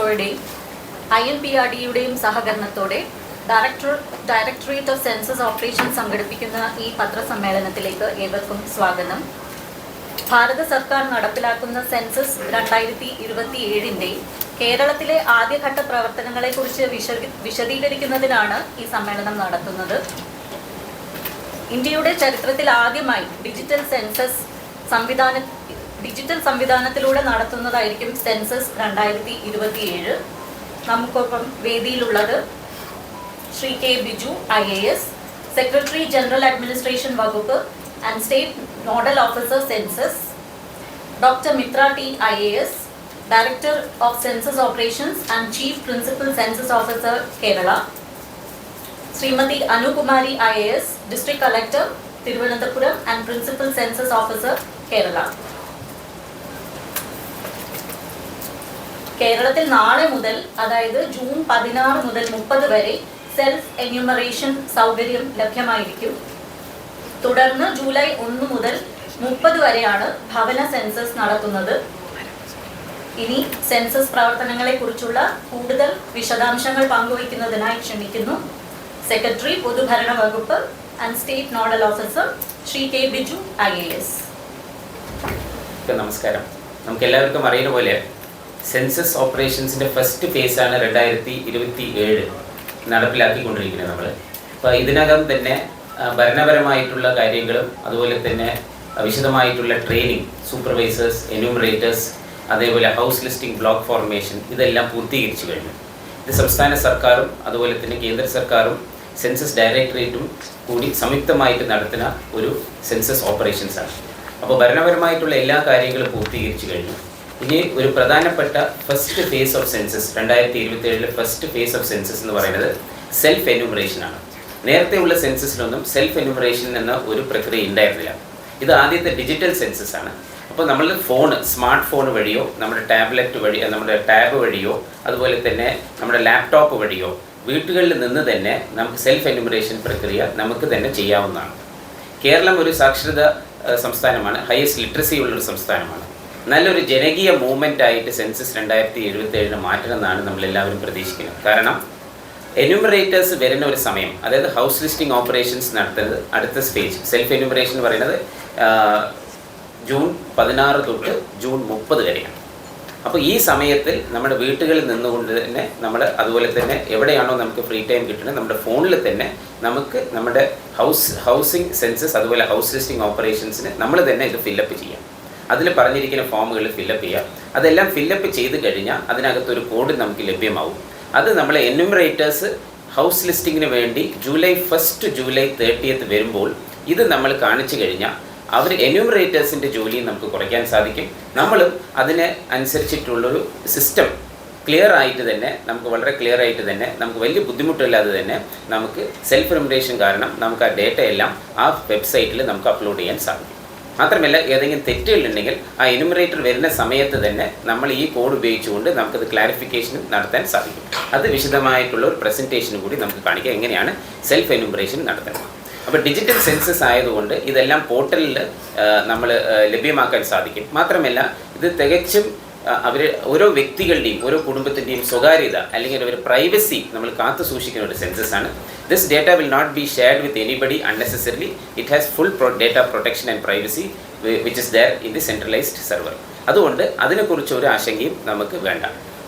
ബ്യൂറോയുടെയും INPRDയുടെയും സഹകരണത്തോടെ directorate of census operation സംഘടിപ്പിക്കുന്ന ഈ പത്രസമ്മേളനത്തിലേക്ക് ഏവർക്കും സ്വാഗതം. ഭാരത സർക്കാർ നടപ്പിലാക്കുന്ന സെൻസസ് 2027 കേരളത്തിലെ ആദ്യഘട്ട പ്രവർത്തനങ്ങളെക്കുറിച്ച് വിശദീകരിക്കുന്നതിനാണ് ഈ സമ്മേളനം നടത്തുന്നത്. ഇന്ത്യയുടെ ചരിത്രത്തിൽ ആദ്യമായി ഡിജിറ്റൽ സംവിധാനത്തിലൂടെ നടത്തുന്നതായിരിക്കും സെൻസസ് 2027. നമുക്കൊപ്പം വേദിയിലുള്ളത് Shri K Biju IAS, secretary general administration വകുപ്പ് and state nodal officer census, doctor Mitra T IAS, director of census operations and chief principal census officer Kerala, Shrimati Anukumari IAS, district collector Thiruvananthapuram and principal census officer Kerala. കേരളത്തിൽ നാളെ മുതൽ, അതായത് June 16 മുതൽ 30 വരെ self enumeration സൗകര്യം ലഭ്യമായിരിക്കും. തുടർന്ന് July 1 മുതൽ 30 വരെയാണ് ഭവന സെൻസസ് നടത്തുന്നത്. ഇനി സെൻസസ് പ്രവർത്തനങ്ങളെ കുറിച്ചുള്ള കൂടുതൽ വിശദാംശങ്ങൾ പങ്കുവയ്ക്കുന്നതിനായി ക്ഷണിക്കുന്നു സെക്രട്ടറി പൊതുഭരണ വകുപ്പ് and state nodal officer Shri K Biju IAS. നമസ്കാരം. നമുക്ക് എല്ലാവർക്കും അറിയുന്ന പോലെ സെൻസസ് ഓപ്പറേഷൻസിൻ്റെ ഫസ്റ്റ് ഫേസാണ് 2027 നടപ്പിലാക്കിക്കൊണ്ടിരിക്കുന്നത് നമ്മൾ. അപ്പോൾ ഇതിനകം തന്നെ ഭരണപരമായിട്ടുള്ള കാര്യങ്ങളും അതുപോലെ തന്നെ വിശദമായിട്ടുള്ള ട്രെയിനിങ്, സൂപ്പർവൈസേഴ്സ്, എന്യൂമറേറ്റേഴ്സ്, അതേപോലെ ഹൗസ് ലിസ്റ്റിംഗ്, ബ്ലോക്ക് ഫോർമേഷൻ ഇതെല്ലാം പൂർത്തീകരിച്ചു കഴിഞ്ഞു. ഇത് സംസ്ഥാന സർക്കാരും അതുപോലെ തന്നെ കേന്ദ്ര സർക്കാരും സെൻസസ് ഡയറക്ടറേറ്റും കൂടി സംയുക്തമായിട്ട് നടത്തുന്ന ഒരു സെൻസസ് ഓപ്പറേഷൻസാണ്. അപ്പോൾ ഭരണപരമായിട്ടുള്ള എല്ലാ കാര്യങ്ങളും പൂർത്തീകരിച്ചു കഴിഞ്ഞു. ഇനി ഒരു പ്രധാനപ്പെട്ട first phase of census 2027 first phase of census എന്ന് പറയുന്നത് സെൽഫ് എന്യൂമറേഷനാണ്. നേരത്തെ ഉള്ള സെൻസസിലൊന്നും സെൽഫ് എന്യൂമറേഷൻ എന്ന ഒരു പ്രക്രിയ ഉണ്ടായിരുന്നില്ല. ഇത് ആദ്യത്തെ ഡിജിറ്റൽ സെൻസസ് ആണ്. അപ്പോൾ നമ്മൾ സ്മാർട്ട് ഫോൺ വഴിയോ നമ്മുടെ ടാബ്ലറ്റ് വഴി, നമ്മുടെ ടാബ് വഴിയോ അതുപോലെ തന്നെ നമ്മുടെ ലാപ്ടോപ്പ് വഴിയോ വീട്ടുകളിൽ നിന്ന് തന്നെ നമുക്ക് സെൽഫ് എന്യൂമറേഷൻ പ്രക്രിയ നമുക്ക് തന്നെ ചെയ്യാവുന്നതാണ്. കേരളം ഒരു സാക്ഷരത സംസ്ഥാനമാണ്, ഹയസ്റ്റ് ലിറ്ററസി ഉള്ളൊരു സംസ്ഥാനമാണ്. നല്ലൊരു ജനകീയ മൂവ്മെൻ്റ് ആയിട്ട് സെൻസസ് 2027 മാറ്റണമെന്നാണ് നമ്മളെല്ലാവരും പ്രതീക്ഷിക്കുന്നത്. കാരണം എന്യൂമറേറ്റേഴ്സ് വരുന്ന ഒരു സമയം, അതായത് ഹൗസ് ലിസ്റ്റിംഗ് ഓപ്പറേഷൻസ് നടത്തുന്നത് അടുത്ത സ്റ്റേജ് സെൽഫ് എന്യൂമറേഷൻ എന്ന് പറയുന്നത് ജൂൺ 16 തൊട്ട് ജൂൺ 30 വരെയാണ്. അപ്പോൾ ഈ സമയത്തിൽ നമ്മുടെ വീട്ടുകളിൽ നിന്നുകൊണ്ട് തന്നെ നമ്മൾ അതുപോലെ തന്നെ എവിടെയാണോ നമുക്ക് ഫ്രീ ടൈം കിട്ടുന്നത് നമ്മുടെ ഫോണിൽ തന്നെ നമുക്ക് നമ്മുടെ ഹൗസിംഗ് സെൻസസ് അതുപോലെ ഹൗസ് ലിസ്റ്റിംഗ് ഓപ്പറേഷൻസിന് നമ്മൾ തന്നെ ഇത് ഫില്ലപ്പ് ചെയ്യാം. അതിൽ പറഞ്ഞിരിക്കുന്ന ഫോമുകൾ ഫില്ലപ്പ് ചെയ്യാം. അതെല്ലാം ഫില്ലപ്പ് ചെയ്ത് കഴിഞ്ഞാൽ അതിനകത്തൊരു കോഡ് നമുക്ക് ലഭ്യമാവും. അത് നമ്മളെ എന്യൂമറേറ്റേഴ്സ് ഹൗസ് ലിസ്റ്റിങ്ങിന് വേണ്ടി ജൂലൈ 1 ജൂലൈ 30 വരുമ്പോൾ ഇത് നമ്മൾ കാണിച്ചു കഴിഞ്ഞാൽ അവർ എന്യൂമറേറ്റേഴ്സിൻ്റെ ജോലിയും നമുക്ക് കുറയ്ക്കാൻ സാധിക്കും. നമ്മളും അതിന് അനുസരിച്ചിട്ടുള്ളൊരു സിസ്റ്റം ക്ലിയർ ആയിട്ട് തന്നെ വളരെ ക്ലിയർ ആയിട്ട് തന്നെ നമുക്ക് വലിയ ബുദ്ധിമുട്ടില്ലാതെ തന്നെ നമുക്ക് സെൽഫ് എന്യൂമറേഷൻ കാരണം നമുക്ക് ആ ഡേറ്റ എല്ലാം ആ വെബ്സൈറ്റിൽ നമുക്ക് അപ്ലോഡ് ചെയ്യാൻ സാധിക്കും. മാത്രമല്ല ഏതെങ്കിലും തെറ്റുകളുണ്ടെങ്കിൽ ആ എന്യൂമറേറ്റർ വരുന്ന സമയത്ത് തന്നെ നമ്മൾ ഈ കോഡ് ഉപയോഗിച്ചുകൊണ്ട് നമുക്കത് ക്ലാരിഫിക്കേഷൻ നടത്താൻ സാധിക്കും. അത് വിശദമായിട്ടുള്ള ഒരു പ്രസൻറ്റേഷനും കൂടി നമുക്ക് കാണിക്കാം എങ്ങനെയാണ് സെൽഫ് എന്യൂമറേഷൻ നടത്തുന്നത്. അപ്പോൾ ഡിജിറ്റൽ സെൻസസ് ആയതുകൊണ്ട് ഇതെല്ലാം പോർട്ടലിൽ നമ്മൾ ലഭ്യമാക്കാൻ സാധിക്കും. മാത്രമല്ല ഇത് തികച്ചും ഓരോ വ്യക്തികളുടെയും ഓരോ കുടുംബത്തിൻ്റെയും സ്വകാര്യത അല്ലെങ്കിൽ ഒരു പ്രൈവസി നമ്മൾ കാത്തു സൂക്ഷിക്കുന്ന ഒരു സെൻസസ് ആണ്. This data will not be shared with anybody unnecessarily. It has full data protection and privacy which is there in the centralised server. അതുകൊണ്ട് അതിനെക്കുറിച്ച് ഒരു ആശങ്കയും നമുക്ക് വേണ്ട.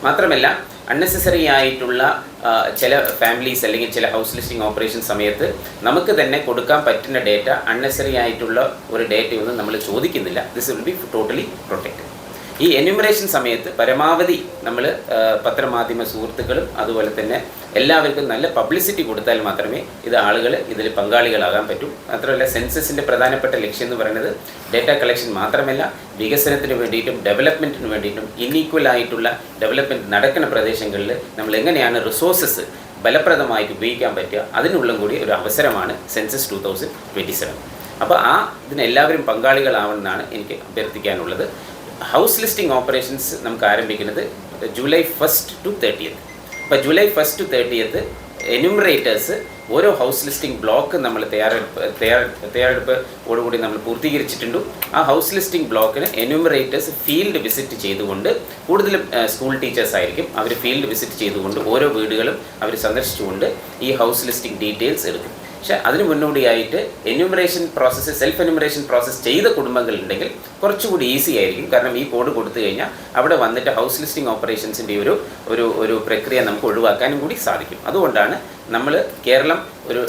മാത്രമല്ല അൺനെസസറി ആയിട്ടുള്ള ചില ഫാമിലീസ് അല്ലെങ്കിൽ ചില ഹൗസ് ലിസ്റ്റിംഗ് ഓപ്പറേഷൻ സമയത്ത് നമുക്ക് തന്നെ കൊടുക്കാൻ പറ്റുന്ന ഡേറ്റ അൺനെസറി ആയിട്ടുള്ള ഒരു ഡേറ്റയൊന്നും നമ്മൾ ചോദിക്കുന്നില്ല. This will be totally protected. ഈ എന്യൂമറേഷൻ സമയത്ത് പരമാവധി നമ്മൾ പത്രമാധ്യമ സുഹൃത്തുക്കളും അതുപോലെ തന്നെ എല്ലാവർക്കും നല്ല പബ്ലിസിറ്റി കൊടുത്താൽ മാത്രമേ ആളുകൾ ഇതിൽ പങ്കാളികളാകാൻ പറ്റൂ. മാത്രമല്ല സെൻസസിൻ്റെ പ്രധാനപ്പെട്ട ലക്ഷ്യം എന്ന് പറയുന്നത് ഡേറ്റ കളക്ഷൻ മാത്രമല്ല വികസനത്തിന് വേണ്ടിയിട്ടും ഡെവലപ്മെൻറ്റിന് വേണ്ടിയിട്ടും ഇൻഈക്വൽ ആയിട്ടുള്ള ഡെവലപ്മെൻറ്റ് നടക്കുന്ന പ്രദേശങ്ങളിൽ നമ്മൾ എങ്ങനെയാണ് റിസോഴ്സസ് ഫലപ്രദമായിട്ട് ഉപയോഗിക്കാൻ പറ്റുക അതിനുള്ളും കൂടി ഒരു അവസരമാണ് സെൻസസ് 2027. അപ്പോൾ ഇതിനെല്ലാവരും പങ്കാളികളാവണമെന്നാണ് എനിക്ക് അഭ്യർത്ഥിക്കാനുള്ളത്. ഹൗസ് ലിസ്റ്റിംഗ് ഓപ്പറേഷൻസ് നമുക്ക് ആരംഭിക്കുന്നത് ജൂലൈ 1 to 30. അപ്പോൾ ജൂലൈ 1 to 30 എന്യൂമറേറ്റേഴ്സ് ഓരോ ഹൗസ് ലിസ്റ്റിംഗ് ബ്ലോക്ക് നമ്മൾ തയ്യാറെടുപ്പോടുകൂടി നമ്മൾ പൂർത്തീകരിച്ചിട്ടുണ്ട്. ആ ഹൗസ് ലിസ്റ്റിംഗ് ബ്ലോക്കിന് എന്യൂമറേറ്റേഴ്സ് ഫീൽഡ് വിസിറ്റ് ചെയ്തുകൊണ്ട്, കൂടുതലും സ്കൂൾ ടീച്ചേഴ്സ് ആയിരിക്കും, അവർ ഫീൽഡ് വിസിറ്റ് ചെയ്തുകൊണ്ട് ഓരോ വീടുകളും അവർ സന്ദർശിച്ചുകൊണ്ട് ഈ ഹൗസ് ലിസ്റ്റിംഗ് ഡീറ്റെയിൽസ് എടുക്കും. പക്ഷെ അതിന് മുന്നോടിയായിട്ട് enumeration process, self enumeration process ചെയ്ത കുടുംബങ്ങളുണ്ടെങ്കിൽ കുറച്ചുകൂടി ഈസി ആയിരിക്കും. കാരണം ഈ കോഡ് കൊടുത്തു കഴിഞ്ഞാൽ അവിടെ വന്നിട്ട് ഹൗസ് ലിസ്റ്റിംഗ് ഓപ്പറേഷൻസിൻ്റെ ഒരു പ്രക്രിയ നമുക്ക് ഒഴിവാക്കാനും കൂടി സാധിക്കും. അതുകൊണ്ടാണ് നമ്മൾ കേരളം ഒരു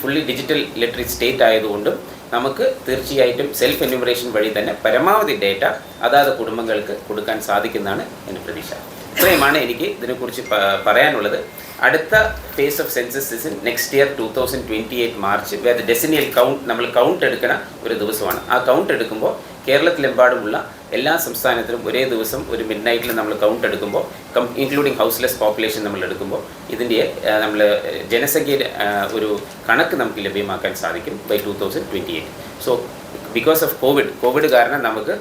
ഫുള്ളി ഡിജിറ്റൽ ലിറ്ററേറ്റ് സ്റ്റേറ്റ് ആയതുകൊണ്ടും നമുക്ക് തീർച്ചയായിട്ടും സെൽഫ് എന്യൂമറേഷൻ വഴി തന്നെ പരമാവധി ഡേറ്റ അതാത് കുടുംബങ്ങൾക്ക് കൊടുക്കാൻ സാധിക്കുന്നതാണ് എൻ്റെ പ്രതീക്ഷ. ഇത്രയുമാണ് എനിക്ക് ഇതിനെക്കുറിച്ച് പറയാനുള്ളത്. അടുത്ത phase of census is in next year 2028 March. വേറെ ഡെസിനിയൽ നമ്മൾ കൗണ്ട് എടുക്കണ ഒരു ദിവസമാണ്. ആ കൗണ്ട് എടുക്കുമ്പോൾ കേരളത്തിലെമ്പാടുമുള്ള എല്ലാ സംസ്ഥാനത്തിലും ഒരേ ദിവസം ഒരു മിഡ് നൈറ്റിൽ നമ്മൾ കൗണ്ട് എടുക്കുമ്പോൾ, ഇൻക്ലൂഡിങ് ഹൗസ്ലെസ് പോപ്പുലേഷൻ നമ്മൾ എടുക്കുമ്പോൾ, ഇതിൻ്റെ നമ്മൾ ജനസംഖ്യയുടെ ഒരു കണക്ക് നമുക്ക് ലഭ്യമാക്കാൻ സാധിക്കും by 2028. So because of covid കാരണം നമുക്ക്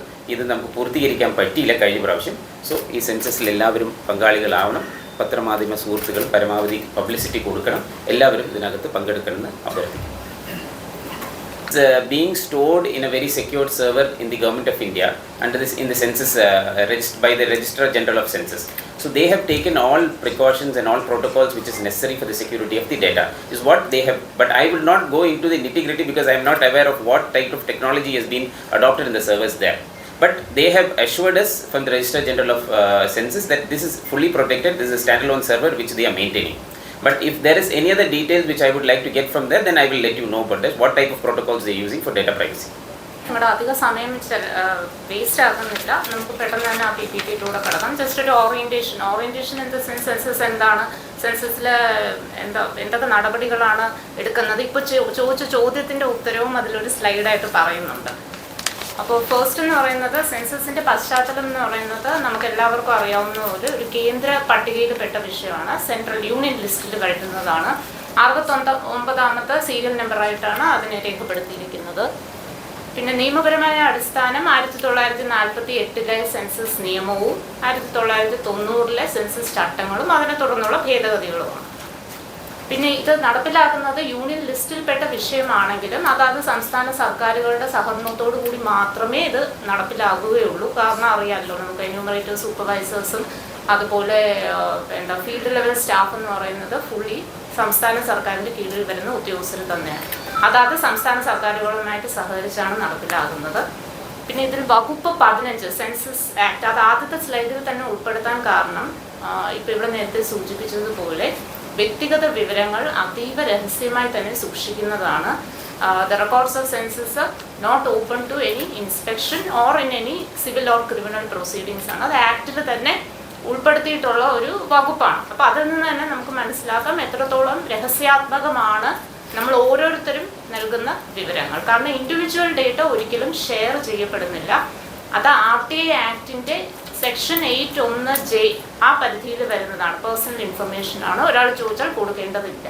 പൂർത്തീകരിക്കാൻ പറ്റിയില്ല കഴിഞ്ഞ പ്രാവശ്യം. സോ ഈ സെൻസസിൽ എല്ലാവരും പങ്കാളികളാവണം. പത്രമാധ്യമ സുഹൃത്തുക്കൾ പരമാവധി പബ്ലിസിറ്റി കൊടുക്കണം. എല്ലാവരും ഇതിനകത്ത് പങ്കെടുക്കണമെന്ന് അഭ്യർത്ഥിക്കുന്നു. Being stored in a very secured server in the government of India in the census by the Registrar General of Census. So they have taken all precautions and all protocols which is necessary for the security of the data is what they have. But I will not go into the nitty-gritty because I am not aware of what type of technology has been adopted in the servers there. But they have assured us from the Registrar General of Census that this is fully protected. This is a standalone server which they are maintaining. But if there is any other details which I would like to get from there, then I will let you know about that. What type of protocols they are using for data privacy. നമ്മുടെ അധിക സമയം waste ആകുന്നില്ല. നമുക്ക് പെട്ടെന്ന് തന്നെ ആ PPT-യിലൂടെ കടക്കാം. Just ഒരു ഓറിയൻറ്റേഷൻ ഇൻ ദ സെൻസസ് എന്താണ്, സെൻസസിൽ എന്തൊക്കെ നടപടികളാണ് എടുക്കുന്നത്. ഇപ്പോൾ ചോദിച്ച ചോദ്യത്തിൻ്റെ ഉത്തരവും അതിലൊരു സ്ലൈഡായിട്ട് പറയുന്നുണ്ട്. അപ്പോൾ ഫസ്റ്റ് എന്ന് പറയുന്നത് സെൻസസിൻ്റെ പശ്ചാത്തലം എന്ന് പറയുന്നത് നമുക്ക് എല്ലാവർക്കും അറിയാവുന്ന ഒരു കേന്ദ്ര പട്ടികയിൽപ്പെട്ട വിഷയമാണ്. സെൻട്രൽ യൂണിയൻ ലിസ്റ്റിൽ കഴിയുന്നതാണ്. 69ാമത്തെ സീരിയൽ നമ്പറായിട്ടാണ് അതിനെ രേഖപ്പെടുത്തിയിരിക്കുന്നത്. പിന്നെ നിയമപരമായ അടിസ്ഥാനം 1948 സെൻസസ് നിയമവും 1990 സെൻസസ് ചട്ടങ്ങളും അതിനെ തുടർന്നുള്ള ഭേദഗതികളുമാണ്. പിന്നെ ഇത് നടപ്പിലാക്കുന്നത് യൂണിയൻ ലിസ്റ്റിൽപ്പെട്ട വിഷയമാണെങ്കിലും അതാത് സംസ്ഥാന സർക്കാരുകളുടെ സഹകരണത്തോടു കൂടി മാത്രമേ ഇത് നടപ്പിലാകുകയുള്ളൂ. കാരണം അറിയാമല്ലോ, നമുക്ക് എന്യൂമറേറ്റർ സൂപ്പർവൈസേഴ്സും അതുപോലെ ഫീൽഡ് ലെവൽ സ്റ്റാഫ് എന്ന് പറയുന്നത് ഫുള്ളി സംസ്ഥാന സർക്കാരിൻ്റെ കീഴിൽ വരുന്ന ഉദ്യോഗസ്ഥർ തന്നെയാണ്. അതാത് സംസ്ഥാന സർക്കാരുകളുമായിട്ട് സഹകരിച്ചാണ് നടപ്പിലാകുന്നത്. പിന്നെ ഇതിൽ വകുപ്പ് 15 സെൻസസ് ആക്ട്, അത് ആദ്യത്തെ സ്ലൈഡിൽ തന്നെ ഉൾപ്പെടുത്താൻ കാരണം ഇപ്പോൾ ഇവിടെ നേരത്തെ സൂചിപ്പിച്ചതുപോലെ വ്യക്തിഗത വിവരങ്ങൾ അതീവ രഹസ്യമായി തന്നെ സൂക്ഷിക്കുന്നതാണ്. The records of census are not open to any inspection or in any civil or criminal proceedings ആണ്. അത് ആക്ടിൽ തന്നെ ഉൾപ്പെടുത്തിയിട്ടുള്ള ഒരു വകുപ്പാണ്. അപ്പോൾ അതിൽ നിന്ന് തന്നെ നമുക്ക് മനസ്സിലാക്കാം എത്രത്തോളം രഹസ്യാത്മകമാണ് നമ്മൾ ഓരോരുത്തരും നൽകുന്ന വിവരങ്ങൾ. കാരണം ഇൻഡിവിജ്വൽ ഡേറ്റ ഒരിക്കലും ഷെയർ ചെയ്യപ്പെടുന്നില്ല. അത് RTI ആക്ടിൻ്റെ സെക്ഷൻ 8(1)J ആ പരിധിയിൽ വരുന്നതാണ്. പേഴ്സണൽ ഇൻഫർമേഷൻ ആണ്, ഒരാൾ ചോദിച്ചാൽ കൊടുക്കേണ്ടതില്ല.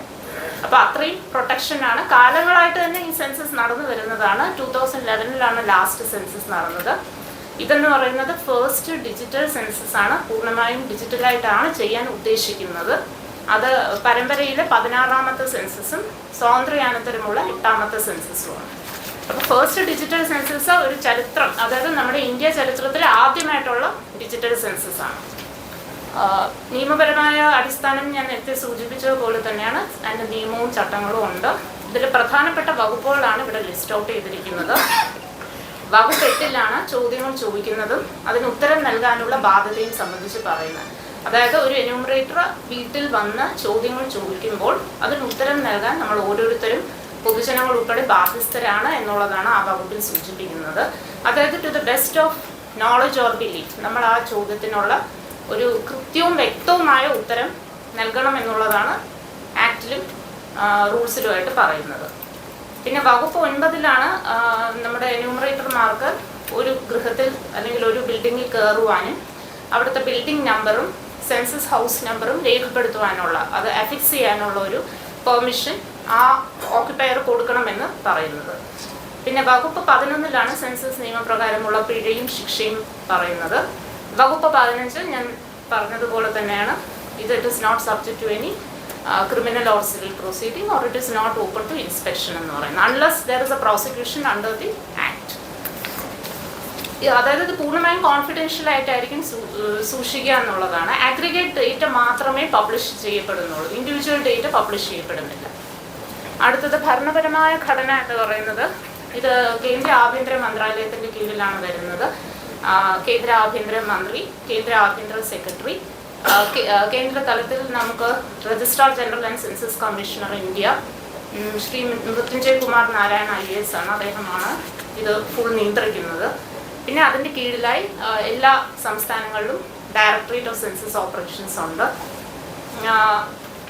അപ്പോൾ അത്രയും പ്രൊട്ടക്ഷനാണ്. കാലങ്ങളായിട്ട് തന്നെ ഈ സെൻസസ് നടന്നു വരുന്നതാണ്. 2011 ലാസ്റ്റ് സെൻസസ് നടന്നത്. ഇതെന്ന് പറയുന്നത് ഫസ്റ്റ് ഡിജിറ്റൽ സെൻസസ് ആണ്. പൂർണ്ണമായും ഡിജിറ്റലായിട്ടാണ് ചെയ്യാൻ ഉദ്ദേശിക്കുന്നത്. അത് പരമ്പരയിലെ 16ാമത്തെ സെൻസസും സ്വാതന്ത്ര്യാനന്തരമുള്ള 8ാമത്തെ സെൻസസുമാണ്. അപ്പോൾ ഫസ്റ്റ് ഡിജിറ്റൽ സെൻസസ് ഒരു ചരിത്രം, അതായത് നമ്മുടെ ഇന്ത്യ ചരിത്രത്തിൽ ആദ്യമായിട്ടുള്ള ഡിജിറ്റൽ സെൻസസ് ആണ്. നിയമപരമായ അടിസ്ഥാനം ഞാൻ നേരത്തെ സൂചിപ്പിച്ചതുപോലെ തന്നെയാണ്. അതിൻ്റെ നിയമവും ചട്ടങ്ങളും ഉണ്ട്. ഇതിൽ പ്രധാനപ്പെട്ട വകുപ്പുകളാണ് ഇവിടെ ലിസ്റ്റ് ഔട്ട് ചെയ്തിരിക്കുന്നത്. വകുപ്പ് 8ലാണ് ചോദ്യങ്ങൾ ചോദിക്കുന്നതും അതിന് ഉത്തരം നൽകാനുള്ള ബാധ്യതയും സംബന്ധിച്ച് പറയുന്നത്. അതായത് ഒരു എന്യൂമറേറ്റർ വീട്ടിൽ വന്ന് ചോദ്യങ്ങൾ ചോദിക്കുമ്പോൾ അതിന് ഉത്തരം നൽകാൻ നമ്മൾ ഓരോരുത്തരും പൊതുജനങ്ങൾ ഉൾപ്പെടെ ബാധ്യസ്ഥരാണ് എന്നുള്ളതാണ് ആ വകുപ്പിൽ സൂചിപ്പിക്കുന്നത്. അതായത് to the best of knowledge or belief നമ്മൾ ആ ചോദ്യത്തിനുള്ള ഒരു കൃത്യവും വ്യക്തവുമായ ഉത്തരം നൽകണം എന്നുള്ളതാണ് ആക്ടിലും റൂൾസിലുമായിട്ട് പറയുന്നത്. പിന്നെ വകുപ്പ് 9ലാണ് നമ്മുടെ എന്യൂമറേറ്റർമാർക്ക് ഒരു ഗൃഹത്തിൽ അല്ലെങ്കിൽ ഒരു ബിൽഡിങ്ങിൽ കയറുവാനും അവിടുത്തെ ബിൽഡിംഗ് നമ്പറും സെൻസസ് ഹൗസ് നമ്പറും രേഖപ്പെടുത്തുവാനുള്ള, അത് അഫിക്സ് ചെയ്യാനുള്ള ഒരു പെർമിഷൻ ആ ഓക്യുപ്പയർ കൊടുക്കണമെന്ന് പറയുന്നത്. പിന്നെ വകുപ്പ് 11ലാണ് സെൻസസ് നിയമപ്രകാരമുള്ള പിഴയും ശിക്ഷയും പറയുന്നത്. വകുപ്പ് 15 ഞാൻ പറഞ്ഞതുപോലെ തന്നെയാണ്. It is not subject to any criminal or civil proceeding, or it is not open to inspection എന്ന് പറയുന്നത്, unless there is a prosecution under the act. അതായത് ഇത് പൂർണ്ണമായും കോൺഫിഡൻഷ്യൽ ആയിട്ടായിരിക്കും സൂക്ഷിക്കുക എന്നുള്ളതാണ്. ആഗ്രിഗേറ്റ് ഡേറ്റ മാത്രമേ പബ്ലിഷ് ചെയ്യപ്പെടുന്നുള്ളൂ, ഇൻഡിവിജ്വൽ ഡേറ്റ പബ്ലിഷ് ചെയ്യപ്പെടുന്നില്ല. അടുത്തത് ഭരണപരമായ ഘടന എന്ന് പറയുന്നത്, ഇത് കേന്ദ്ര ആഭ്യന്തര മന്ത്രാലയത്തിൻ്റെ കീഴിലാണ് വരുന്നത്. കേന്ദ്ര ആഭ്യന്തര മന്ത്രി, കേന്ദ്ര ആഭ്യന്തര സെക്രട്ടറി, കേന്ദ്ര തലത്തിൽ നമുക്ക് registrar general and census commissioner India Shri Mrityunjay Kumar Narayana IAS ആണ്, അദ്ദേഹമാണ് ഇത് ഫുൾ നിയന്ത്രിക്കുന്നത്. പിന്നെ അതിൻ്റെ കീഴിലായി എല്ലാ സംസ്ഥാനങ്ങളിലും ഡയറക്ടറേറ്റ് ഓഫ് സെൻസസ് ഓപ്പറേഷൻസ് ഉണ്ട്.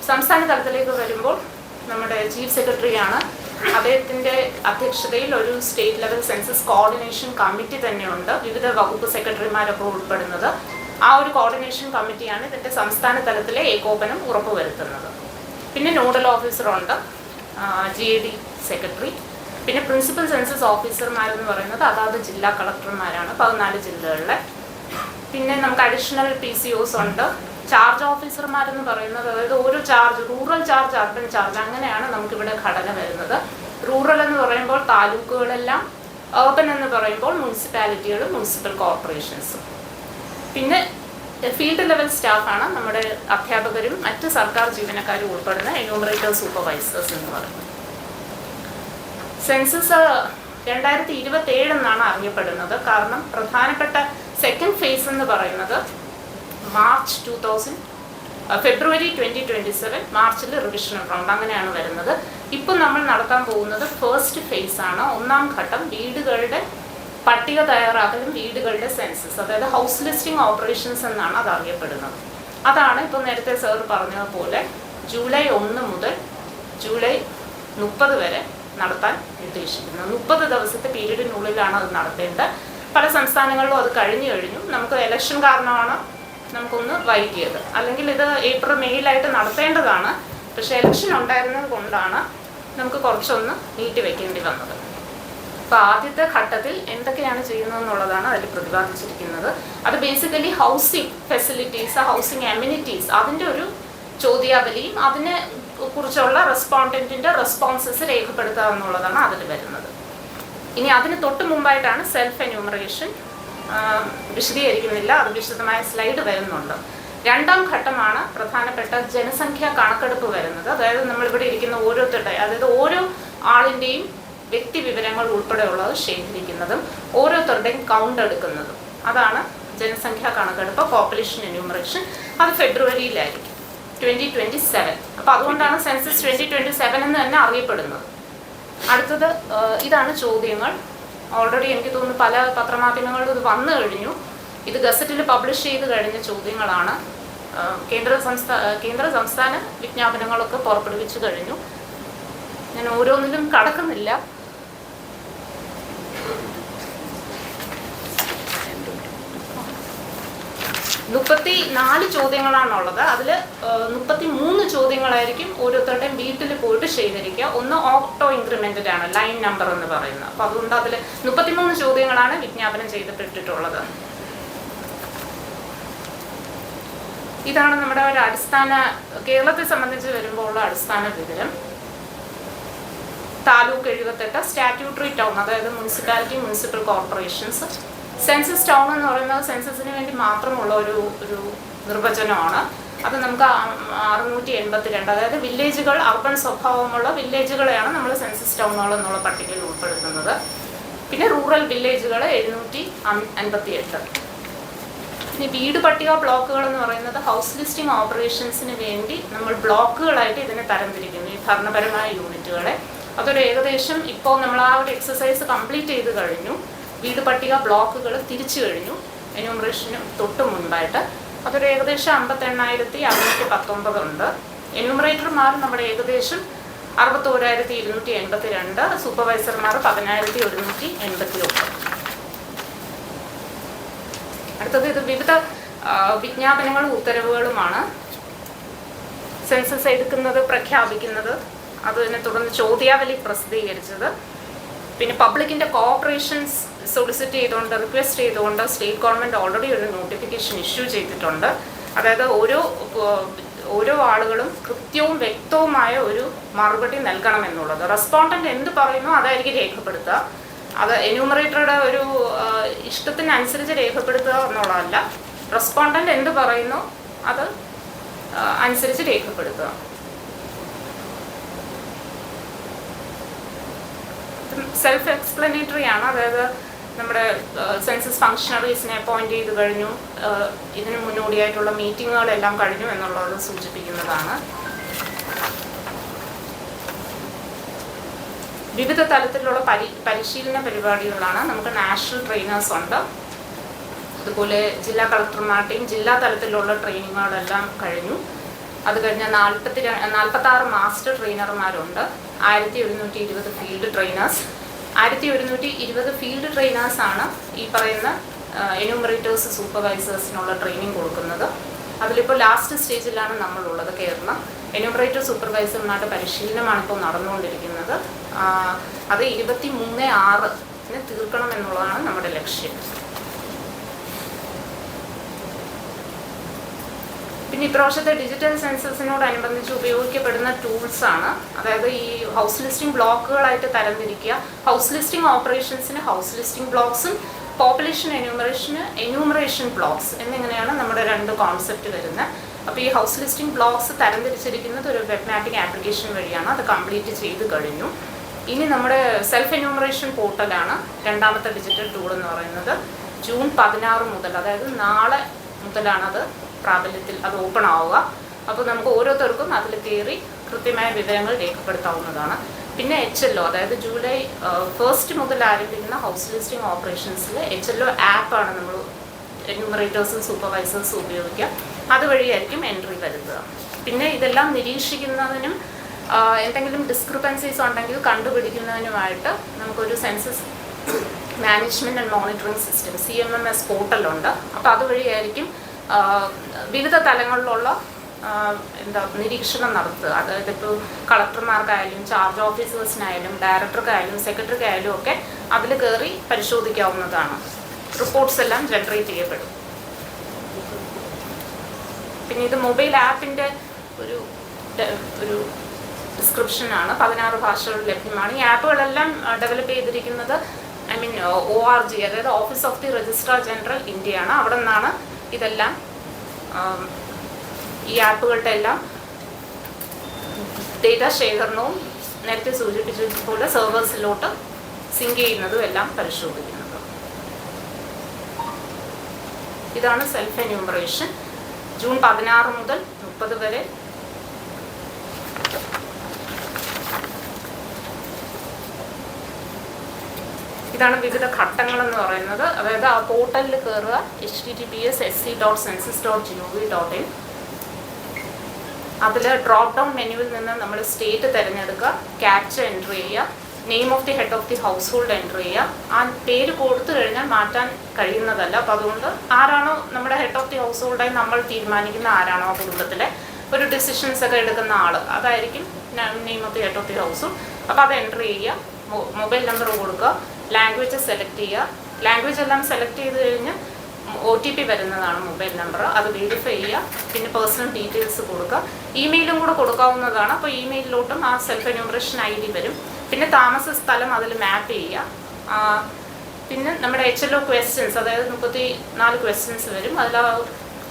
സംസ്ഥാന തലത്തിലേക്ക് വരുമ്പോൾ നമ്മുടെ ചീഫ് സെക്രട്ടറിയാണ്, അദ്ദേഹത്തിൻ്റെ അധ്യക്ഷതയിൽ ഒരു state level census coordination committee തന്നെയുണ്ട്, വിവിധ വകുപ്പ് സെക്രട്ടറിമാരൊക്കെ ഉൾപ്പെടുന്നത്. ആ ഒരു കോർഡിനേഷൻ കമ്മിറ്റിയാണ് ഇതിൻ്റെ സംസ്ഥാന തലത്തിലെ ഏകോപനം ഉറപ്പുവരുത്തുന്നത്. പിന്നെ നോഡൽ ഓഫീസറുണ്ട്, GAD സെക്രട്ടറി. പിന്നെ പ്രിൻസിപ്പൽ സെൻസസ് ഓഫീസർമാരെന്ന് പറയുന്നത് അതാത് ജില്ലാ കളക്ടർമാരാണ് 14 ജില്ലകളിലെ. പിന്നെ നമുക്ക് അഡീഷണൽ PCOs ഉണ്ട്. ചാർജ് ഓഫീസർമാരെന്ന് പറയുന്നത്, അതായത് ഓരോ charge, rural charge, urban charge, അങ്ങനെയാണ് നമുക്കിവിടെ ഘടന വരുന്നത്. റൂറൽ എന്ന് പറയുമ്പോൾ താലൂക്കുകളെല്ലാം, അർബൻ എന്ന് പറയുമ്പോൾ മുനിസിപ്പാലിറ്റികളും മുനിസിപ്പൽ കോർപ്പറേഷൻസും. പിന്നെ ഫീൽഡ് ലെവൽ സ്റ്റാഫാണ് നമ്മുടെ അധ്യാപകരും മറ്റ് സർക്കാർ ജീവനക്കാരും ഉൾപ്പെടുന്ന എന്യൂമറേറ്റർ സൂപ്പർവൈസേഴ്സ് എന്ന് പറയുന്നത്. സെൻസസ് 2027 എന്നാണ് അറിയപ്പെടുന്നത്. കാരണം പ്രധാനപ്പെട്ട സെക്കൻഡ് ഫേസ് എന്ന് പറയുന്നത് ഫെബ്രുവരി 2027, മാർച്ചിൽ റിവിഷൻ റൗണ്ട്, അങ്ങനെയാണ് വരുന്നത്. ഇപ്പം നമ്മൾ നടത്താൻ പോകുന്നത് ഫസ്റ്റ് ഫേസ് ആണ്. ഒന്നാം ഘട്ടം വീടുകളുടെ പട്ടിക തയ്യാറാക്കലും വീടുകളുടെ സെൻസസ്, അതായത് ഹൗസ് ലിസ്റ്റിംഗ് ഓപ്പറേഷൻസ് എന്നാണ് അത് അറിയപ്പെടുന്നത്. അതാണ് ഇപ്പോൾ നേരത്തെ സാർ പറഞ്ഞതുപോലെ ജൂലൈ 1 മുതൽ ജൂലൈ 30 വരെ നടത്താൻ ഉദ്ദേശിക്കുന്നത്. 30 ദിവസത്തെ പീരീഡിനുള്ളിലാണ് അത് നടത്തേണ്ടത്. പല സംസ്ഥാനങ്ങളിലും അത് കഴിഞ്ഞു. നമുക്ക് ഇലക്ഷൻ കാരണമാണ് നമുക്കൊന്ന് വൈകിയത്, അല്ലെങ്കിൽ ഇത് ഏപ്രിൽ മെയ്യിലായിട്ട് നടത്തേണ്ടതാണ്. പക്ഷേ ഇലക്ഷൻ ഉണ്ടായിരുന്നത് കൊണ്ടാണ് നമുക്ക് കുറച്ചൊന്ന് നീട്ടി വയ്ക്കേണ്ടി വന്നത്. അപ്പോൾ ആദ്യത്തെ ഘട്ടത്തിൽ എന്തൊക്കെയാണ് ചെയ്യുന്നതെന്നുള്ളതാണ് അതിൽ പ്രതിപാദിച്ചിരിക്കുന്നത്. അത് basically housing facilities, housing amenities, അതിൻ്റെ ഒരു ചോദ്യാവലിയും അതിനെ കുറിച്ചുള്ള റെസ്പോണ്ടൻറ്റിൻ്റെ റെസ്പോൺസസ് രേഖപ്പെടുത്തുക എന്നുള്ളതാണ് അതിൽ വരുന്നത്. ഇനി അതിന് തൊട്ട് മുമ്പായിട്ടാണ് സെൽഫ് എന്യൂമറേഷൻ. വിശദീകരിക്കുന്നില്ല, അത് വിശദമായ സ്ലൈഡ് വരുന്നുണ്ട്. രണ്ടാം ഘട്ടമാണ് പ്രധാനപ്പെട്ട ജനസംഖ്യാ കണക്കെടുപ്പ് വരുന്നത്. അതായത് നമ്മളിവിടെ ഇരിക്കുന്ന ഓരോരുത്തരുടെ, അതായത് ഓരോ ആളിൻ്റെയും വ്യക്തി വിവരങ്ങൾ ഉൾപ്പെടെയുള്ളത് ശേഖരിക്കുന്നതും ഓരോരുത്തരുടെയും കൗണ്ട് എടുക്കുന്നതും, അതാണ് ജനസംഖ്യാ കണക്കെടുപ്പ്, പോപ്പുലേഷൻ എന്യൂമറേഷൻ. അത് ഫെബ്രുവരിയിലായിരിക്കും 2027. അപ്പോൾ അതുകൊണ്ടാണ് സെൻസസ് 2027 എന്ന് തന്നെ അറിയപ്പെടുന്നത്. അടുത്തത് ഇതാണ് ചോദ്യങ്ങൾ. ഓൾറെഡി എനിക്ക് തോന്നുന്നു പല പത്രമാധ്യമങ്ങളിലും ഇത് വന്നു കഴിഞ്ഞു. ഇത് ഗസറ്റിൽ പബ്ലിഷ് ചെയ്ത് കഴിഞ്ഞ ചോദ്യങ്ങളാണ്. കേന്ദ്ര സംസ്ഥാന വിജ്ഞാപനങ്ങളൊക്കെ പുറപ്പെടുവിച്ചു കഴിഞ്ഞു. ഞാൻ ഓരോന്നിലും കടക്കുന്നില്ല. 34 ചോദ്യങ്ങളാണുള്ളത്. അതിൽ 33 ചോദ്യങ്ങളായിരിക്കും ഓരോരുത്തരുടെയും വീട്ടിൽ പോയിട്ട് ശേഖരിക്കുക. ഒന്ന് ഓട്ടോ ഇൻക്രിമെന്റഡ് ആണ്, ലൈൻ നമ്പർ എന്ന് പറയുന്നത്. അപ്പോൾ അതുകൊണ്ട് അതിൽ 33 ചോദ്യങ്ങളാണ് വിജ്ഞാപനം ചെയ്യപ്പെട്ടിട്ടുള്ളത്. ഇതാണ് നമ്മുടെ ഒരു അടിസ്ഥാന, കേരളത്തെ സംബന്ധിച്ച് വരുമ്പോൾ ഉള്ള അടിസ്ഥാന വിവരം. താലൂക്ക് 78, സ്റ്റാറ്റ്യൂട്ടറി ടൗൺ, അതായത് municipality, municipal corporations. Census town എന്ന് പറയുന്നത് സെൻസസിന് വേണ്ടി മാത്രമുള്ള ഒരു നിർവചനമാണ്. അത് നമുക്ക് 682, അതായത് വില്ലേജുകൾ, അർബൻ സ്വഭാവമുള്ള വില്ലേജുകളെയാണ് നമ്മൾ സെൻസസ് ടൗണുകൾ എന്നുള്ള പട്ടികയിൽ ഉൾപ്പെടുത്തുന്നത്. പിന്നെ റൂറൽ വില്ലേജുകൾ 758. ഇനി വീട് പട്ടിക ബ്ലോക്കുകൾ എന്ന് പറയുന്നത് ഹൗസ് ലിസ്റ്റിംഗ് ഓപ്പറേഷൻസിന് വേണ്ടി നമ്മൾ ബ്ലോക്കുകളായിട്ട് ഇതിനെ തരംതിരിക്കുന്നു, ഈ ഭരണപരമായ യൂണിറ്റുകളെ. അതൊരു ഏകദേശം ഇപ്പോൾ നമ്മൾ ആ ഒരു എക്സസൈസ് കംപ്ലീറ്റ് ചെയ്ത് കഴിഞ്ഞു. വീട് പട്ടിക ബ്ലോക്കുകൾ തിരിച്ചു കഴിഞ്ഞു എന്യൂമറേഷന് തൊട്ട് മുൻപായിട്ട്. അതൊരു ഏകദേശം 58,619 ഉണ്ട്. എന്യൂമറേറ്റർമാർ നമ്മുടെ ഏകദേശം 61,282, സൂപ്പർവൈസർമാർ 10,181. അടുത്തത് ഇത് വിവിധ വിജ്ഞാപനങ്ങളും ഉത്തരവുകളുമാണ്. സെൻസസ് എടുക്കുന്നത്, പ്രഖ്യാപിക്കുന്നത്, അതിനെ തുടർന്ന് ചോദ്യാവലി പ്രസിദ്ധീകരിച്ചത്. പിന്നെ പബ്ലിക്കിൻ്റെ കോഓപ്പറേഷൻസ് സോളിസിറ്റ് ചെയ്തുകൊണ്ട്, റിക്വസ്റ്റ് ചെയ്തുകൊണ്ട് സ്റ്റേറ്റ് ഗവൺമെൻറ് ഓൾറെഡി ഒരു നോട്ടിഫിക്കേഷൻ ഇഷ്യൂ ചെയ്തിട്ടുണ്ട്. അതായത് ഓരോ ഓരോ ആളുകളും കൃത്യവും വ്യക്തവുമായ ഒരു മറുപടി നൽകണമെന്നുള്ളത്. റെസ്പോണ്ടന്റ് എന്ത് പറയുന്നു അതായിരിക്കും രേഖപ്പെടുത്തുക. അത് എന്യൂമറേറ്ററുടെ ഒരു ഇഷ്ടത്തിനനുസരിച്ച് രേഖപ്പെടുത്തുക എന്നുള്ളതല്ല. റെസ്പോണ്ടന്റ് എന്ത് പറയുന്നു അത് അനുസരിച്ച് രേഖപ്പെടുത്തുക. സെൽഫ് എക്സ്പ്ലനേറ്ററി ആണ്. അതായത് നമ്മുടെ സെൻസസ് ഫങ്ഷണറീസിനെ അപ്പോയിന്റ് ചെയ്ത് കഴിഞ്ഞു, ഇതിന് മുന്നോടിയായിട്ടുള്ള മീറ്റിങ്ങുകളെല്ലാം കഴിഞ്ഞു എന്നുള്ളത് സൂചിപ്പിക്കുന്നതാണ്. വിവിധ തലത്തിലുള്ള പരിശീലന പരിപാടികളാണ്. നമുക്ക് നാഷണൽ ട്രെയിനേഴ്സ് ഉണ്ട്, അതുപോലെ ജില്ലാ കളക്ടർമാരുടെയും ജില്ലാ തലത്തിലുള്ള ട്രെയിനിങ്ങുകളെല്ലാം കഴിഞ്ഞു. അത് കഴിഞ്ഞ് 46 മാസ്റ്റർ ട്രെയിനർമാരുണ്ട്, 1120 ഫീൽഡ് ട്രെയിനേഴ്സ്. 1120 ഫീൽഡ് ട്രെയിനേഴ്സാണ് ഈ പറയുന്ന എന്യൂമറേറ്റേഴ്സ് സൂപ്പർവൈസേഴ്സിനുള്ള ട്രെയിനിങ് കൊടുക്കുന്നത്. അതിലിപ്പോൾ ലാസ്റ്റ് സ്റ്റേജിലാണ് നമ്മളുള്ളത്. കേരളം എന്യൂമറേറ്റർ സൂപ്പർവൈസർമാരുടെ പരിശീലനമാണ് ഇപ്പോൾ നടന്നുകൊണ്ടിരിക്കുന്നത്. അത് 23/6 തീർക്കണം എന്നുള്ളതാണ് നമ്മുടെ ലക്ഷ്യം. പിന്നെ ഇപ്രാവശ്യത്തെ ഡിജിറ്റൽ സെൻസസിനോടനുബന്ധിച്ച് ഉപയോഗിക്കപ്പെടുന്ന ടൂൾസാണ്. അതായത് ഈ ഹൗസ് ലിസ്റ്റിംഗ് ബ്ലോക്കുകളായിട്ട് തരംതിരിക്കുക. ഹൗസ് ലിസ്റ്റിംഗ് ഓപ്പറേഷൻസിന് ഹൗസ് ലിസ്റ്റിംഗ് ബ്ലോക്സും പോപ്പുലേഷൻ എന്യൂമറേഷന് എന്യൂമറേഷൻ ബ്ലോക്സ് എന്നിങ്ങനെയാണ് നമ്മുടെ 2 കോൺസെപ്റ്റ് വരുന്നത്. അപ്പോൾ ഈ ഹൗസ് ലിസ്റ്റിംഗ് ബ്ലോക്സ് തരംതിരിച്ചിരിക്കുന്നത് ഒരു വെബ് മാപ്പിംഗ് ആപ്ലിക്കേഷൻ വഴിയാണ്. അത് കംപ്ലീറ്റ് ചെയ്ത് കഴിഞ്ഞു. ഇനി നമ്മുടെ സെൽഫ് എന്യൂമറേഷൻ പോർട്ടലാണ് രണ്ടാമത്തെ ഡിജിറ്റൽ ടൂൾ എന്ന് പറയുന്നത്. ജൂൺ 16 മുതൽ, അതായത് നാളെ മുതലാണത് പ്രാബല്യത്തിൽ അത് ഓപ്പൺ ആവുക. അപ്പോൾ നമുക്ക് ഓരോരുത്തർക്കും അതിൽ കയറി കൃത്യമായ വിവരങ്ങൾ രേഖപ്പെടുത്താവുന്നതാണ്. പിന്നെ HLO, അതായത് ജൂലൈ 1 മുതൽ ആരംഭിക്കുന്ന ഹൗസ് ലിസ്റ്റിംഗ് ഓപ്പറേഷൻസിൽ HLO ആപ്പാണ് നമ്മൾ എന്യൂമറേറ്റേഴ്സും സൂപ്പർവൈസേഴ്സും ഉപയോഗിക്കുക. അതുവഴിയായിരിക്കും എൻട്രി വരുത്തുക. പിന്നെ ഇതെല്ലാം നിരീക്ഷിക്കുന്നതിനും എന്തെങ്കിലും ഡിസ്ക്രിപ്പൻസീസ് ഉണ്ടെങ്കിൽ കണ്ടുപിടിക്കുന്നതിനുമായിട്ട് നമുക്കൊരു census management and monitoring system CMMS പോർട്ടലുണ്ട്. അപ്പോൾ അതുവഴിയായിരിക്കും വിവിധ തലങ്ങളിലുള്ള നിരീക്ഷണം നടത്തുക. അതായത് ഇപ്പോൾ കളക്ടർമാർക്കായാലും ചാർജ് ഓഫീസേഴ്സിനായാലും ഡയറക്ടർക്കായാലും സെക്രട്ടറിക്കായാലും ഒക്കെ അതിൽ കയറി പരിശോധിക്കാവുന്നതാണ്. റിപ്പോർട്ട്സ് എല്ലാം ജനറേറ്റ് ചെയ്യപ്പെടും. പിന്നെ ഇത് മൊബൈൽ ആപ്പിൻ്റെ ഒരു ഡിസ്ക്രിപ്ഷനാണ്. 16 ഭാഷകൾ ലഭ്യമാണ്. ഈ ആപ്പുകളെല്ലാം ഡെവലപ്പ് ചെയ്തിരിക്കുന്നത് ORG, അതായത് office of the registrar general ഇന്ത്യയാണ്. അവിടെ നിന്നാണ് ഇതെല്ലാം ഈ ആപ്പുകളുടെ എല്ലാം ഡേറ്റ ശേഖരണവും നേരത്തെ സൂചിപ്പിച്ചതുപോലെ സെർവേഴ്സിലോട്ട് സിങ്ക് ചെയ്യുന്നതും എല്ലാം പരിശോധിക്കുന്നത്. ഇതാണ് സെൽഫ് എന്യൂമറേഷൻ. ജൂൺ 16 മുതൽ 30 വരെ ഇതാണ് വിവിധ ഘട്ടങ്ങളെന്ന് പറയുന്നത്. അതായത് ആ പോർട്ടലിൽ കയറുക, https://sc.census.gov.in. അതിൽ ഡ്രോപ്പ് ഡൗൺ മെനുവിൽ നിന്ന് നമ്മൾ സ്റ്റേറ്റ് തിരഞ്ഞെടുക്കുക, ക്യാപ്ച എൻ്റർ ചെയ്യുക, name of the head of the house hold enter ചെയ്യുക. ആ പേര് കൊടുത്തു കഴിഞ്ഞാൽ മാറ്റാൻ കഴിയുന്നതല്ല. അപ്പോൾ അതുകൊണ്ട് ആരാണോ നമ്മുടെ ഹെഡ് ഓഫ് ദി ഹൗസ് ഹോൾഡായി നമ്മൾ തീരുമാനിക്കുന്ന ആരാണോ ആ കുടുംബത്തിലെ ഒരു ഡിസിഷൻസ് ഒക്കെ എടുക്കുന്ന ആൾ, അതായിരിക്കും name of the head of the house hold. അപ്പോൾ അത് എൻ്റർ ചെയ്യുക, മൊബൈൽ നമ്പർ കൊടുക്കുക, ലാംഗ്വേജ് സെലക്ട് ചെയ്യുക. ലാംഗ്വേജ് എല്ലാം സെലക്ട് ചെയ്ത് കഴിഞ്ഞ് OTP വരുന്നതാണ് മൊബൈൽ നമ്പർ, അത് വെരിഫൈ ചെയ്യുക. പിന്നെ പേഴ്സണൽ ഡീറ്റെയിൽസ് കൊടുക്കുക. ഇമെയിലും കൂടെ കൊടുക്കാവുന്നതാണ്. അപ്പോൾ ഇമെയിലിലോട്ടും ആ സെൽഫ് എന്യൂമറേഷൻ ID വരും. പിന്നെ താമസ സ്ഥലം അതിൽ മാപ്പ് ചെയ്യുക. പിന്നെ നമ്മുടെ HLO ക്വസ്റ്റ്യൻസ്, അതായത് 34 ക്വസ്റ്റ്യൻസ് വരും. അതിൽ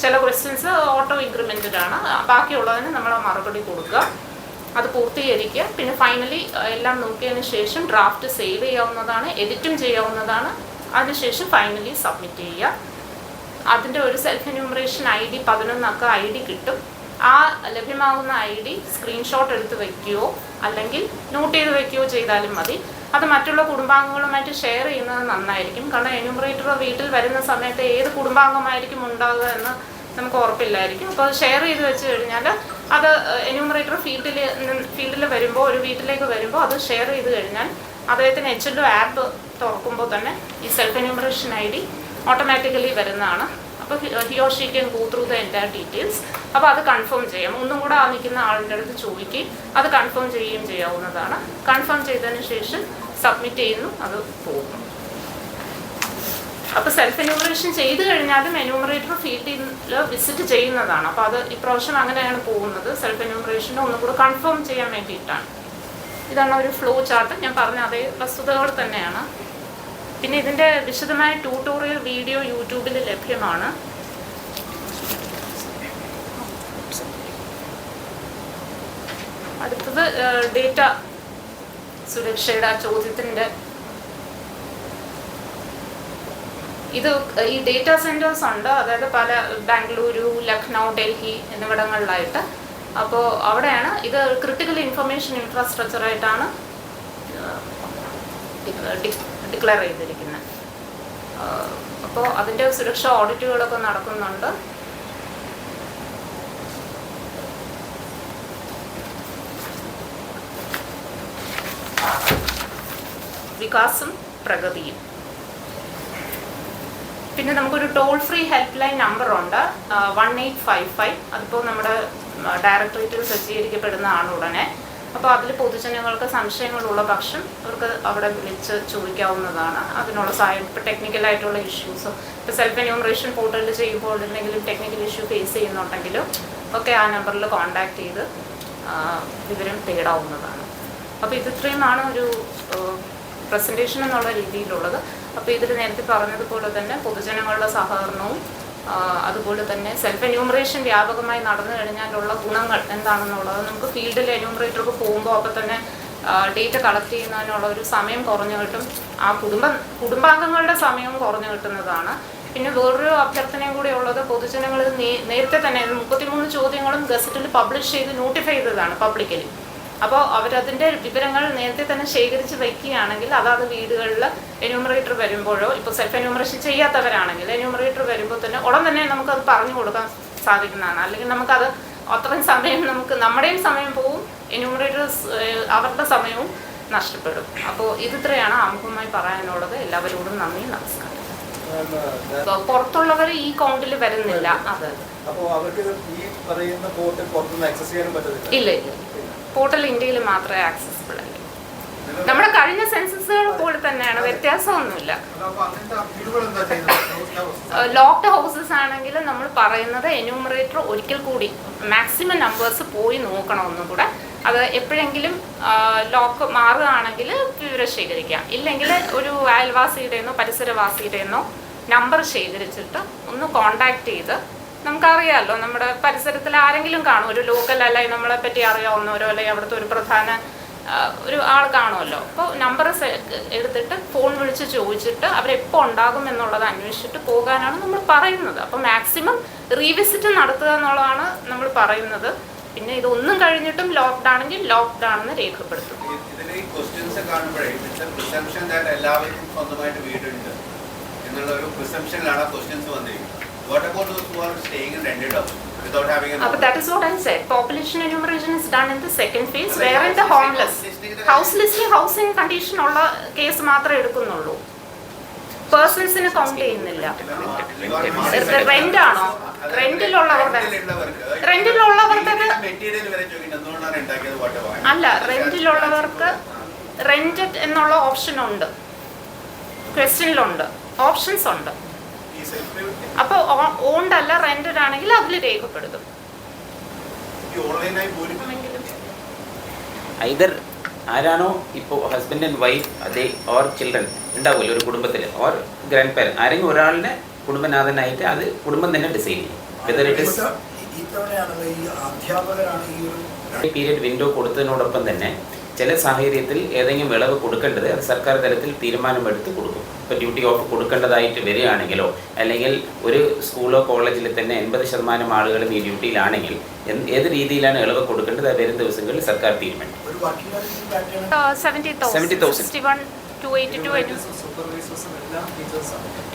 ചില ക്വസ്റ്റ്യൻസ് ഓട്ടോ ഇൻക്രിമെൻറ്റഡ് ആണ്, ബാക്കിയുള്ളതിന് നമ്മൾ മറുപടി കൊടുക്കുക, അത് പൂർത്തീകരിക്കുക. പിന്നെ ഫൈനലി എല്ലാം നോക്കിയതിന് ശേഷം ഡ്രാഫ്റ്റ് സേവ് ചെയ്യാവുന്നതാണ്, എഡിറ്റും ചെയ്യാവുന്നതാണ്. അതിനുശേഷം ഫൈനലി സബ്മിറ്റ് ചെയ്യുക. അതിൻ്റെ ഒരു സെൽഫ് എന്യൂമറേഷൻ ID 11 അക്ക ID കിട്ടും. ആ ലഭ്യമാകുന്ന ID സ്ക്രീൻഷോട്ട് എടുത്ത് വയ്ക്കുകയോ അല്ലെങ്കിൽ നോട്ട് ചെയ്ത് വയ്ക്കുകയോ ചെയ്താലും മതി. അത് മറ്റുള്ള കുടുംബാംഗങ്ങളുമായിട്ട് ഷെയർ ചെയ്യുന്നത് നന്നായിരിക്കും. കാരണം എന്യൂമറേറ്റർ വീട്ടിൽ വരുന്ന സമയത്ത് ഏത് കുടുംബാംഗമായിരിക്കും ഉണ്ടാകുക എന്ന് നമുക്ക് ഉറപ്പില്ലായിരിക്കും. അപ്പോൾ അത് ഷെയർ ചെയ്ത് വെച്ച് കഴിഞ്ഞാൽ അത് എന്യൂമറേറ്റർ ഫീൽഡിൽ വരുമ്പോൾ, ഒരു വീട്ടിലേക്ക് വരുമ്പോൾ അത് ഷെയർ ചെയ്ത് കഴിഞ്ഞാൽ അദ്ദേഹത്തിന് HLO ആപ്പ് തുറക്കുമ്പോൾ തന്നെ ഈ സെൽഫ് എന്യൂമറേഷൻ ID ഓട്ടോമാറ്റിക്കലി വരുന്നതാണ്. അപ്പോൾ he or she can go through the entire details. അപ്പോൾ അത് കൺഫേം ചെയ്യാം. ഒന്നും കൂടെ ആ നിൽക്കുന്ന ആളിൻ്റെ അടുത്ത് ചോദിക്കുകയും അത് കൺഫേം ചെയ്യുകയും ചെയ്യാവുന്നതാണ്. കൺഫേം ചെയ്തതിന് ശേഷം സബ്മിറ്റ് ചെയ്യുന്നു, അത് പോകും. അപ്പോൾ സെൽഫ് എന്യൂമറേഷൻ ചെയ്ത് കഴിഞ്ഞാലും എന്യൂമറേറ്റർ ഫീൽഡിൽ വിസിറ്റ് ചെയ്യുന്നതാണ്. അപ്പോൾ അത് ഇപ്രാവശ്യം അങ്ങനെയാണ് പോകുന്നത്. സെൽഫ് എന്യൂമറേഷനെ ഒന്നും കൂടെ കൺഫേം ചെയ്യാൻ വേണ്ടിയിട്ടാണ്. ഇതാണ് ഒരു ഫ്ലോ ചാർട്ട്. ഞാൻ പറഞ്ഞ അതേ വസ്തുതകൾ തന്നെയാണ്. പിന്നെ ഇതിൻ്റെ വിശദമായ ട്യൂട്ടോറിയൽ വീഡിയോ യൂട്യൂബിൽ ലഭ്യമാണ്. അടുത്തത് ഡേറ്റ സുരക്ഷയുടെ ചോദ്യത്തിൻ്റെ ഈ ഡേറ്റ സെൻറ്റേഴ്സ് ഉണ്ട്. അതായത് പല ബാംഗ്ലൂരു, ലക്നൗ, ഡൽഹി എന്നിവിടങ്ങളിലായിട്ട്. അപ്പോൾ അവിടെയാണ് ഇത് ക്രിട്ടിക്കൽ ഇൻഫർമേഷൻ ഇൻഫ്രാസ്ട്രക്ചറായിട്ടാണ് ഡിക്ലെയർ ചെയ്തിരിക്കുന്നത്. അപ്പോൾ അതിൻ്റെ സുരക്ഷാ ഓഡിറ്റുകളൊക്കെ നടക്കുന്നുണ്ട്. വികാസം പ്രഗതിയും. പിന്നെ നമുക്കൊരു ടോൾ ഫ്രീ ഹെൽപ്പ് ലൈൻ നമ്പറുണ്ട് 1855. അതിപ്പോൾ നമ്മുടെ ഡയറക്ടറേറ്റിൽ സജ്ജീകരിക്കപ്പെടുന്നതാണ് ഉടനെ. അപ്പോൾ അതിൽ പൊതുജനങ്ങൾക്ക് സംശയങ്ങളുള്ള പക്ഷം അവർക്ക് അവിടെ വിളിച്ച് ചോദിക്കാവുന്നതാണ്. അതിനുള്ള സഹായം ഇപ്പോൾ ടെക്നിക്കലായിട്ടുള്ള ഇഷ്യൂസ്, ഇപ്പോൾ സെൽഫ് എന്യൂമറേഷൻ പോർട്ടലിൽ ചെയ്യുമ്പോൾ എന്തെങ്കിലും ടെക്നിക്കൽ ഇഷ്യൂ ഫേസ് ചെയ്യുന്നുണ്ടെങ്കിലും ഒക്കെ ആ നമ്പറിൽ കോൺടാക്ട് ചെയ്ത് വിവരം തേടാവുന്നതാണ്. അപ്പോൾ ഇത് ഇത്രയുമാണ് ഒരു പ്രസൻറ്റേഷൻ എന്നുള്ള രീതിയിലുള്ളത്. അപ്പോൾ ഇതിൽ നേരത്തെ പറഞ്ഞതുപോലെ തന്നെ പൊതുജനങ്ങളുടെ സഹകരണവും അതുപോലെ തന്നെ സെൽഫ് എന്യൂമറേഷൻ വ്യാപകമായി നടന്നു കഴിഞ്ഞാലുള്ള ഗുണങ്ങൾ എന്താണെന്നുള്ളത് നമുക്ക് ഫീൽഡിൽ എന്യൂമറേറ്റർക്ക് പോകുമ്പോൾ അപ്പോൾ തന്നെ ഡേറ്റ കളക്ട് ചെയ്യുന്നതിനുള്ള ഒരു സമയം കുറഞ്ഞു കിട്ടും. ആ കുടുംബാംഗങ്ങളുടെ സമയവും കുറഞ്ഞു കിട്ടുന്നതാണ്. പിന്നെ വേറൊരു അഭ്യർത്ഥനയും കൂടി ഉള്ളത്, പൊതുജനങ്ങൾ നേരത്തെ തന്നെ 33 ചോദ്യങ്ങളും ഗസറ്റിൽ പബ്ലിഷ് ചെയ്ത് നോട്ടിഫൈ ചെയ്തതാണ് പബ്ലിക്കലി. അപ്പോൾ അവരതിൻ്റെ വിവരങ്ങൾ നേരത്തെ തന്നെ ശേഖരിച്ച് വയ്ക്കുകയാണെങ്കിൽ അതാത് വീടുകളിൽ എന്യൂമറേറ്റർ വരുമ്പോഴോ, ഇപ്പോൾ സെൽഫ് എന്യൂമറേഷൻ ചെയ്യാത്തവരാണെങ്കിൽ എന്യൂമറേറ്റർ വരുമ്പോൾ തന്നെ ഉടൻ തന്നെ നമുക്കത് പറഞ്ഞു കൊടുക്കാൻ സാധിക്കുന്നതാണ്. അല്ലെങ്കിൽ നമുക്കത് അത്രയും സമയം നമ്മുടെയും സമയം പോവും, എന്യൂമറേറ്റേഴ്സ് അവരുടെ സമയവും നഷ്ടപ്പെടും. അപ്പോൾ ഇതിത്രയാണ് ആമുഖമായി പറയാനുള്ളത്. എല്ലാവരോടും നന്ദി, നമസ്കാരം. പുറത്തുള്ളവർ ഈ കൗണ്ടിൽ വരുന്നില്ല. അത് ഇല്ല, പോർട്ടൽ ഇന്ത്യയിൽ മാത്രമേ ആക്സസിബിൾ അല്ല. നമ്മുടെ കഴിഞ്ഞ സെൻസസുകൾ പോലെ തന്നെയാണ്, വ്യത്യാസമൊന്നുമില്ല. ലോക്ക്ഡ് ഹൗസസ് ആണെങ്കിൽ നമ്മൾ പറയുന്നത് എന്യൂമറേറ്റർ ഒരിക്കൽ കൂടി മാക്സിമം നമ്പേഴ്സ് പോയി നോക്കണമെന്നും കൂടെ. അത് എപ്പോഴെങ്കിലും ലോക്ക് മാറുകയാണെങ്കിൽ വിവരം ശേഖരിക്കാം. ഇല്ലെങ്കിൽ ഒരു അയൽവാസിയുടെയെന്നോ പരിസരവാസിയുടെയെന്നോ നമ്പർ ശേഖരിച്ചിട്ട് ഒന്ന് കോണ്ടാക്ട് ചെയ്ത്, നമുക്കറിയാമല്ലോ നമ്മുടെ പരിസരത്തിൽ ആരെങ്കിലും കാണും, ഒരു ലോക്കൽ അല്ലെങ്കിൽ നമ്മളെ പറ്റി അറിയാവുന്നവരോ അല്ലെങ്കിൽ അവിടുത്തെ ഒരു പ്രധാന ഒരു ആൾ കാണുമല്ലോ. അപ്പോൾ നമ്പർ എടുത്തിട്ട് ഫോൺ വിളിച്ച് ചോദിച്ചിട്ട് അവരെപ്പോൾ ഉണ്ടാകും എന്നുള്ളത് അന്വേഷിച്ചിട്ട് പോകാനാണ് നമ്മൾ പറയുന്നത്. അപ്പോൾ മാക്സിമം റീവിസിറ്റ് നടത്തുക എന്നുള്ളതാണ് നമ്മൾ പറയുന്നത്. പിന്നെ ഇതൊന്നും കഴിഞ്ഞിട്ടും ലോക്ക്ഡ് ആണെങ്കിൽ ലോക്ക്ഡ് ആണെന്ന് രേഖപ്പെടുത്തും. But that is what I said. Population enumeration is done in the second phase, where in the homeless. House listing, housing condition ഉള്ള കേസ് മാത്രമേ എടുക്കുന്നുള്ളൂ. പേഴ്സൺസിനെ കൗണ്ട് ചെയ്യുന്നില്ല. റെന്റ് ആണോ? റെന്റിലുള്ളവരുടെ അല്ല, റെന്റിലുള്ളവർക്ക് റെന്റഡ് എന്നുള്ള ഓപ്ഷൻ ഉണ്ട്, ക്വസ്റ്റ്യനിലുണ്ട്, ഓപ്ഷൻസ് ഉണ്ട്. അപ്പോൾ ഓൺഡ് അല്ല റെന്റഡ് ആണെങ്കിൽ അതിൽ രേഖപ്പെടുത്തും. ഐദർ ആരാണോ ഇപ്പോൾ ഹസ്ബൻഡ് ആൻഡ് വൈഫ് അതേ ഓർ ചിൽഡ്രൻ ഉണ്ടാവില്ല ഒരു കുടുംബത്തിൽ, ഓർ ഗ്രാൻഡ് പേരൻറ് ആരെങ്കിലും ഒരാളിനെ കുടുംബനാഥനായിട്ട് അത് കുടുംബം തന്നെ ഡിസൈഡ് ചെയ്യും. Whether it is period window കൊടുത്തതിനോടൊപ്പം തന്നെ ചില സാഹചര്യത്തിൽ ഏതെങ്കിലും വിളവ് കൊടുക്കേണ്ടത് അത് സർക്കാർ തലത്തിൽ തീരുമാനമെടുത്ത് കൊടുക്കും. ഇപ്പോൾ ഡ്യൂട്ടി ഓഫ് കൊടുക്കേണ്ടതായിട്ട് വരികയാണെങ്കിലോ അല്ലെങ്കിൽ ഒരു സ്കൂളോ കോളേജിൽ തന്നെ 80% ആളുകളും ഈ ഡ്യൂട്ടിയിലാണെങ്കിൽ ഏത് രീതിയിലാണ് ഇളവ് കൊടുക്കേണ്ടത് അത് വരും ദിവസങ്ങളിൽ സർക്കാർ തീരുമാനിക്കും. 70,000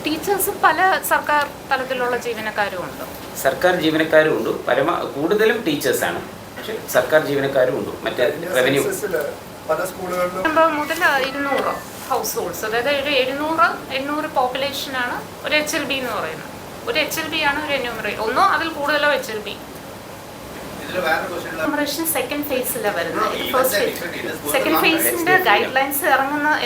ടീച്ചേഴ്സ് പല സർക്കാർ തലത്തിലുള്ള ജീവനക്കാരും ഉണ്ട്. സർക്കാർ ജീവനക്കാരും ഉണ്ട്, കൂടുതലും ടീച്ചേഴ്സാണ്. പക്ഷെ സർക്കാർ ജീവനക്കാരും ഉണ്ട്. മറ്റേ റവന്യൂ മുതൽ 200 ഹൗസ് ഹോൾഡ്സ്, അതായത് ഒരു 700-800 പോപ്പുലേഷനാണ് ഒരു HLB എന്ന് പറയുന്നത്. ഒരു HLB ആണ് ഒരു എന്യൂമറേറ്റർ, ഒന്നോ അതിൽ കൂടുതലോ HLB. എനുമറേഷൻ സെക്കൻഡ് ഫേസിലാണ് വരുന്നത്. ഫസ്റ്റ് ഫേസ് സെക്കൻഡ് ഫേസിന്റെ ഗൈഡ് ലൈൻസ്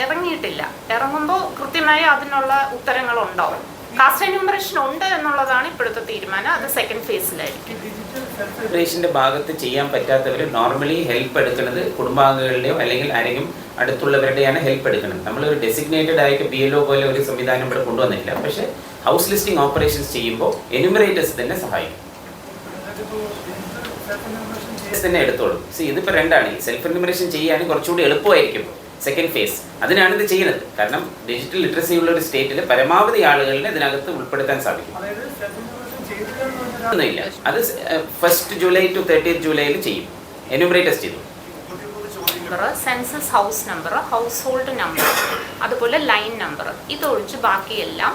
ഇറങ്ങിയിട്ടില്ല. ഇറങ്ങുമ്പോൾ കൃത്യമായി അതിനുള്ള ഉത്തരങ്ങളുണ്ടാവും. കാസ്റ്റ് എന്യൂമറേഷൻ ഉണ്ട് എന്നുള്ളതാണ് ഇപ്പോഴത്തെ തീരുമാനം. അത് സെക്കൻഡ് ഫേസിലായിരിക്കും. എന്യൂമറേഷന്റെ ഭാഗത്ത് ചെയ്യാൻ പറ്റാത്തവർ നോർമലി ഹെൽപ്പ് എടുക്കുന്നത് കുടുംബാംഗങ്ങളുടെയോ അല്ലെങ്കിൽ ആരെങ്കിലും അടുത്തുള്ളവരുടെയാണ് ഹെൽപ്പ് എടുക്കുന്നത്. നമ്മൾ ഒരു ഡെസിഗ്നേറ്റഡ് ആയിട്ട് BLO പോലെ ഒരു സംവിധാനം ഇവിടെ കൊണ്ടുവന്നിട്ടില്ല. പക്ഷേ ഹൗസ് ലിസ്റ്റിംഗ് ഓപ്പറേഷൻസ് ചെയ്യുമ്പോൾ എന്യൂമറേറ്റേഴ്സ് തന്നെ സഹായിക്കും, തന്നെ എടുത്തോളും. ഇതിപ്പോൾ രണ്ടാണ്. ഈ സെൽഫ് എന്യൂമറേഷൻ ചെയ്യാൻ കുറച്ചുകൂടി എളുപ്പമായിരിക്കും സെക്കൻഡ് ഫേസ്. അതിനാണ് ഇത് ചെയ്യുന്നത്. കാരണം ഡിജിറ്റൽ ലിറ്ററസി ഉള്ള ഒരു സ്റ്റേറ്റിൽ പരമാവധി ആളുകളിനെ ഇതിനകത്ത് ഉൾപ്പെടുത്താൻ സാധിക്കും. ഒന്നുമില്ല, അത് 1 ജൂലൈ to 30 ജൂലൈയിൽ ചെയ്യും. എന്യൂമറേറ്റേഴ്സ് ചെയ്തു. Census house number, house hold number, അതുപോലെ ലൈൻ നമ്പർ, ഇതൊഴിച്ച് ബാക്കിയെല്ലാം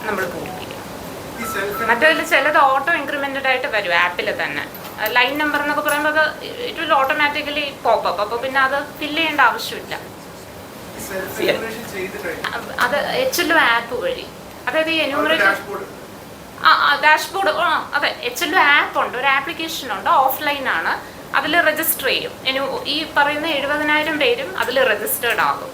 നമ്മൾ പൂരിപ്പിക്കും. മറ്റതിൽ ചിലത് ഓട്ടോ ഇൻക്രിമെൻറ്റഡ് ആയിട്ട് വരും ആപ്പിൽ തന്നെ. ലൈൻ നമ്പർ എന്നൊക്കെ പറയുമ്പോൾ അത് ഇറ്റ് വിൽ ഓട്ടോമാറ്റിക്കലി പോപ്പപ്പ്. അപ്പോൾ പിന്നെ അത് ഫില്ല് ചെയ്യേണ്ട ആവശ്യമില്ല. അത് HLO ആപ്പ് വഴി, അതായത് ഈ എന്യൂമറേറ്റർ ഡാഷ്ബോർഡ്, അതെ, HLO ആപ്പ് ഉണ്ട്, ഒരു ആപ്ലിക്കേഷൻ ഉണ്ട്, ഓഫ്ലൈനാണ്. അതിൽ രജിസ്റ്റർ ചെയ്യും. ഈ പറയുന്ന 70,000 പേരും അതിൽ രജിസ്റ്റേർഡ് ആകും.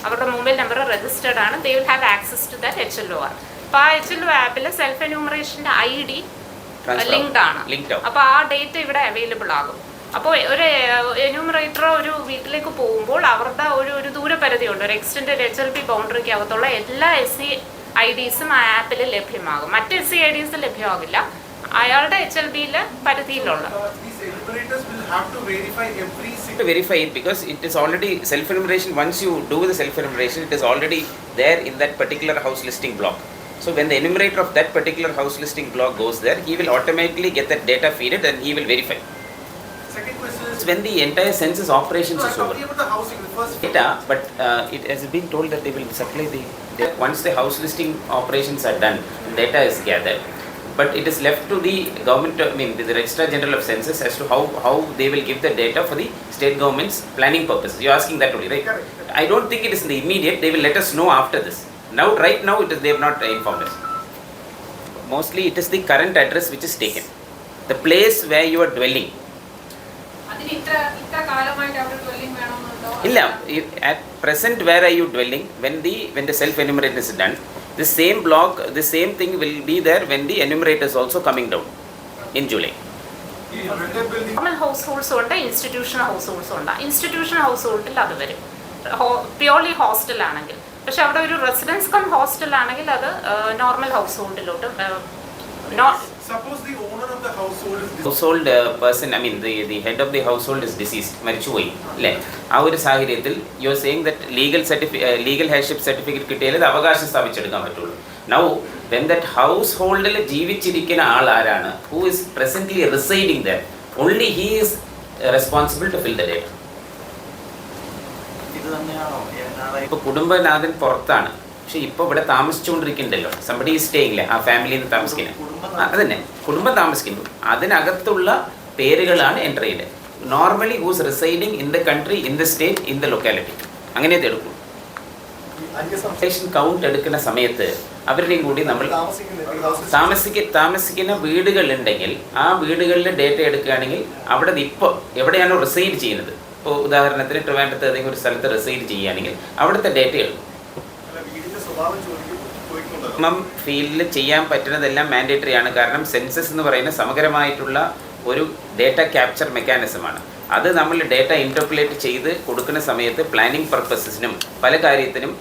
അവരുടെ മൊബൈൽ നമ്പർ രജിസ്റ്റേർഡ് ആണ്. They will have access to that HLO app. അപ്പോൾ ആ HLO ആപ്പിൽ സെൽഫ് എന്യൂമറേഷൻ്റെ ID ലിങ്ക്ഡ് ആണ്. അപ്പോൾ ആ ഡേറ്റ ഇവിടെ അവൈലബിൾ ആകും. അപ്പോൾ ഒരു എന്യൂമറേറ്റർ ഒരു വീട്ടിലേക്ക് പോകുമ്പോൾ അവരുടെ ഒരു ദൂരപരിധി ഉണ്ട്. ഒരു എക്സ്റ്റൻഡഡ് HLP ബൗണ്ടറിക്ക് അകത്തുള്ള എല്ലാ SC IDസും ആ ആപ്പിൽ ലഭ്യമാകും. മറ്റ് SC IDs ലഭ്യമാകില്ല. അയാളുടെ HLBയിൽ പരിധിയിലുള്ള verify it because it is already self enumeration. Once you do the self enumeration, it is already there in that particular house listing block. So when the enumerator of that particular house listing block goes there, he will automatically get that data feeded and he will verify. Second question is When the entire census operations is over, talking about the housing, the first data, but it has been told that they will supply the data. Once the house listing operations are done, data is gathered, but it is left to the government, I mean the Registrar General of Census, as to how they will give the data for the state government's planning purposes. You're asking that only, right? Correct. I don't think it is in the immediate. They will let us know after this. Now, right now, it is they have not informed us. Mostly, it is the current address which is taken, the place where you are dwelling. Illa, at present, where are you dwelling? When the self enumeration is done, the same block, the same thing will be there when the enumerator is also coming down in July. Normal house ഹോൾഡ്സും ഉണ്ട്, institutional house ഹോൾഡ്സും ഉണ്ട്. Institutional house ഹോൾഡിൽ അത് വരും, purely ഹോസ്റ്റലാണെങ്കിൽ. പക്ഷെ അവിടെ ഒരു residence cum ഹോസ്റ്റലാണെങ്കിൽ അത് നോർമൽ ഹൗസ് ഹോൾഡിലോട്ട്. suppose the owner of the household is Household person, I mean the head of the household is deceased, മരിച്ചുപോയി അല്ലേ? ആ ഒരു സാഹചര്യത്തിൽ you are saying that legal heirship certificate കിട്ടിയാൽ അത് അവകാശം സ്ഥാപിച്ചെടുക്കാൻ പറ്റുള്ളൂ. നൗ വെൻ ദറ്റ് ഹൗസ് ഹോൾഡിൽ ജീവിച്ചിരിക്കുന്ന ആൾ ആരാണ്, who is presently residing there, only he is responsible to fill the data. ഇപ്പോൾ കുടുംബനാഥൻ പുറത്താണ്, പക്ഷെ ഇപ്പോൾ ഇവിടെ താമസിച്ചുകൊണ്ടിരിക്കുന്നുണ്ടല്ലോ, സംബഡി ഈസ് സ്റ്റേയിങ്, ആ ഫാമിലിയിൽ നിന്ന് താമസിക്കുന്നത്, അതന്നെ കുടുംബം താമസിക്കുന്നു, അതിനകത്തുള്ള പേരുകളാണ് എൻ്റർ ചെയ്യേണ്ടത്. Normally whose residing in the country, in the state, in the locality, അങ്ങനെ എടുക്കും. കൗണ്ട് എടുക്കുന്ന സമയത്ത് അവരുടെയും കൂടി നമ്മൾ താമസിക്കുന്ന വീടുകളുണ്ടെങ്കിൽ ആ വീടുകളിലെ ഡേറ്റ എടുക്കുകയാണെങ്കിൽ അവിടെ ഇപ്പോൾ എവിടെയാണോ റിസൈഡ് ചെയ്യുന്നത്, ഇപ്പോൾ ഉദാഹരണത്തിന് ട്രിവാൻഡ്രത്ത് ഏതെങ്കിലും ഒരു സ്ഥലത്ത് റിസൈഡ് ചെയ്യുകയാണെങ്കിൽ അവിടുത്തെ ഡേറ്റ എടുക്കും. ഫീൽഡിൽ ചെയ്യാൻ പറ്റുന്നതെല്ലാം മാൻഡേറ്ററി ആണ്. കാരണം സെൻസസ് എന്ന് പറയുന്ന സമഗ്രമായിട്ടുള്ള ഒരു ഡേറ്റ ക്യാപ്ചർ മെക്കാനിസമാണ്. അത് നമ്മൾ ഡേറ്റ ഇൻ്റർപോലേറ്റ് ചെയ്ത് കൊടുക്കുന്ന സമയത്ത് പ്ലാനിങ് പർപ്പസസിനും പല കാര്യത്തിനും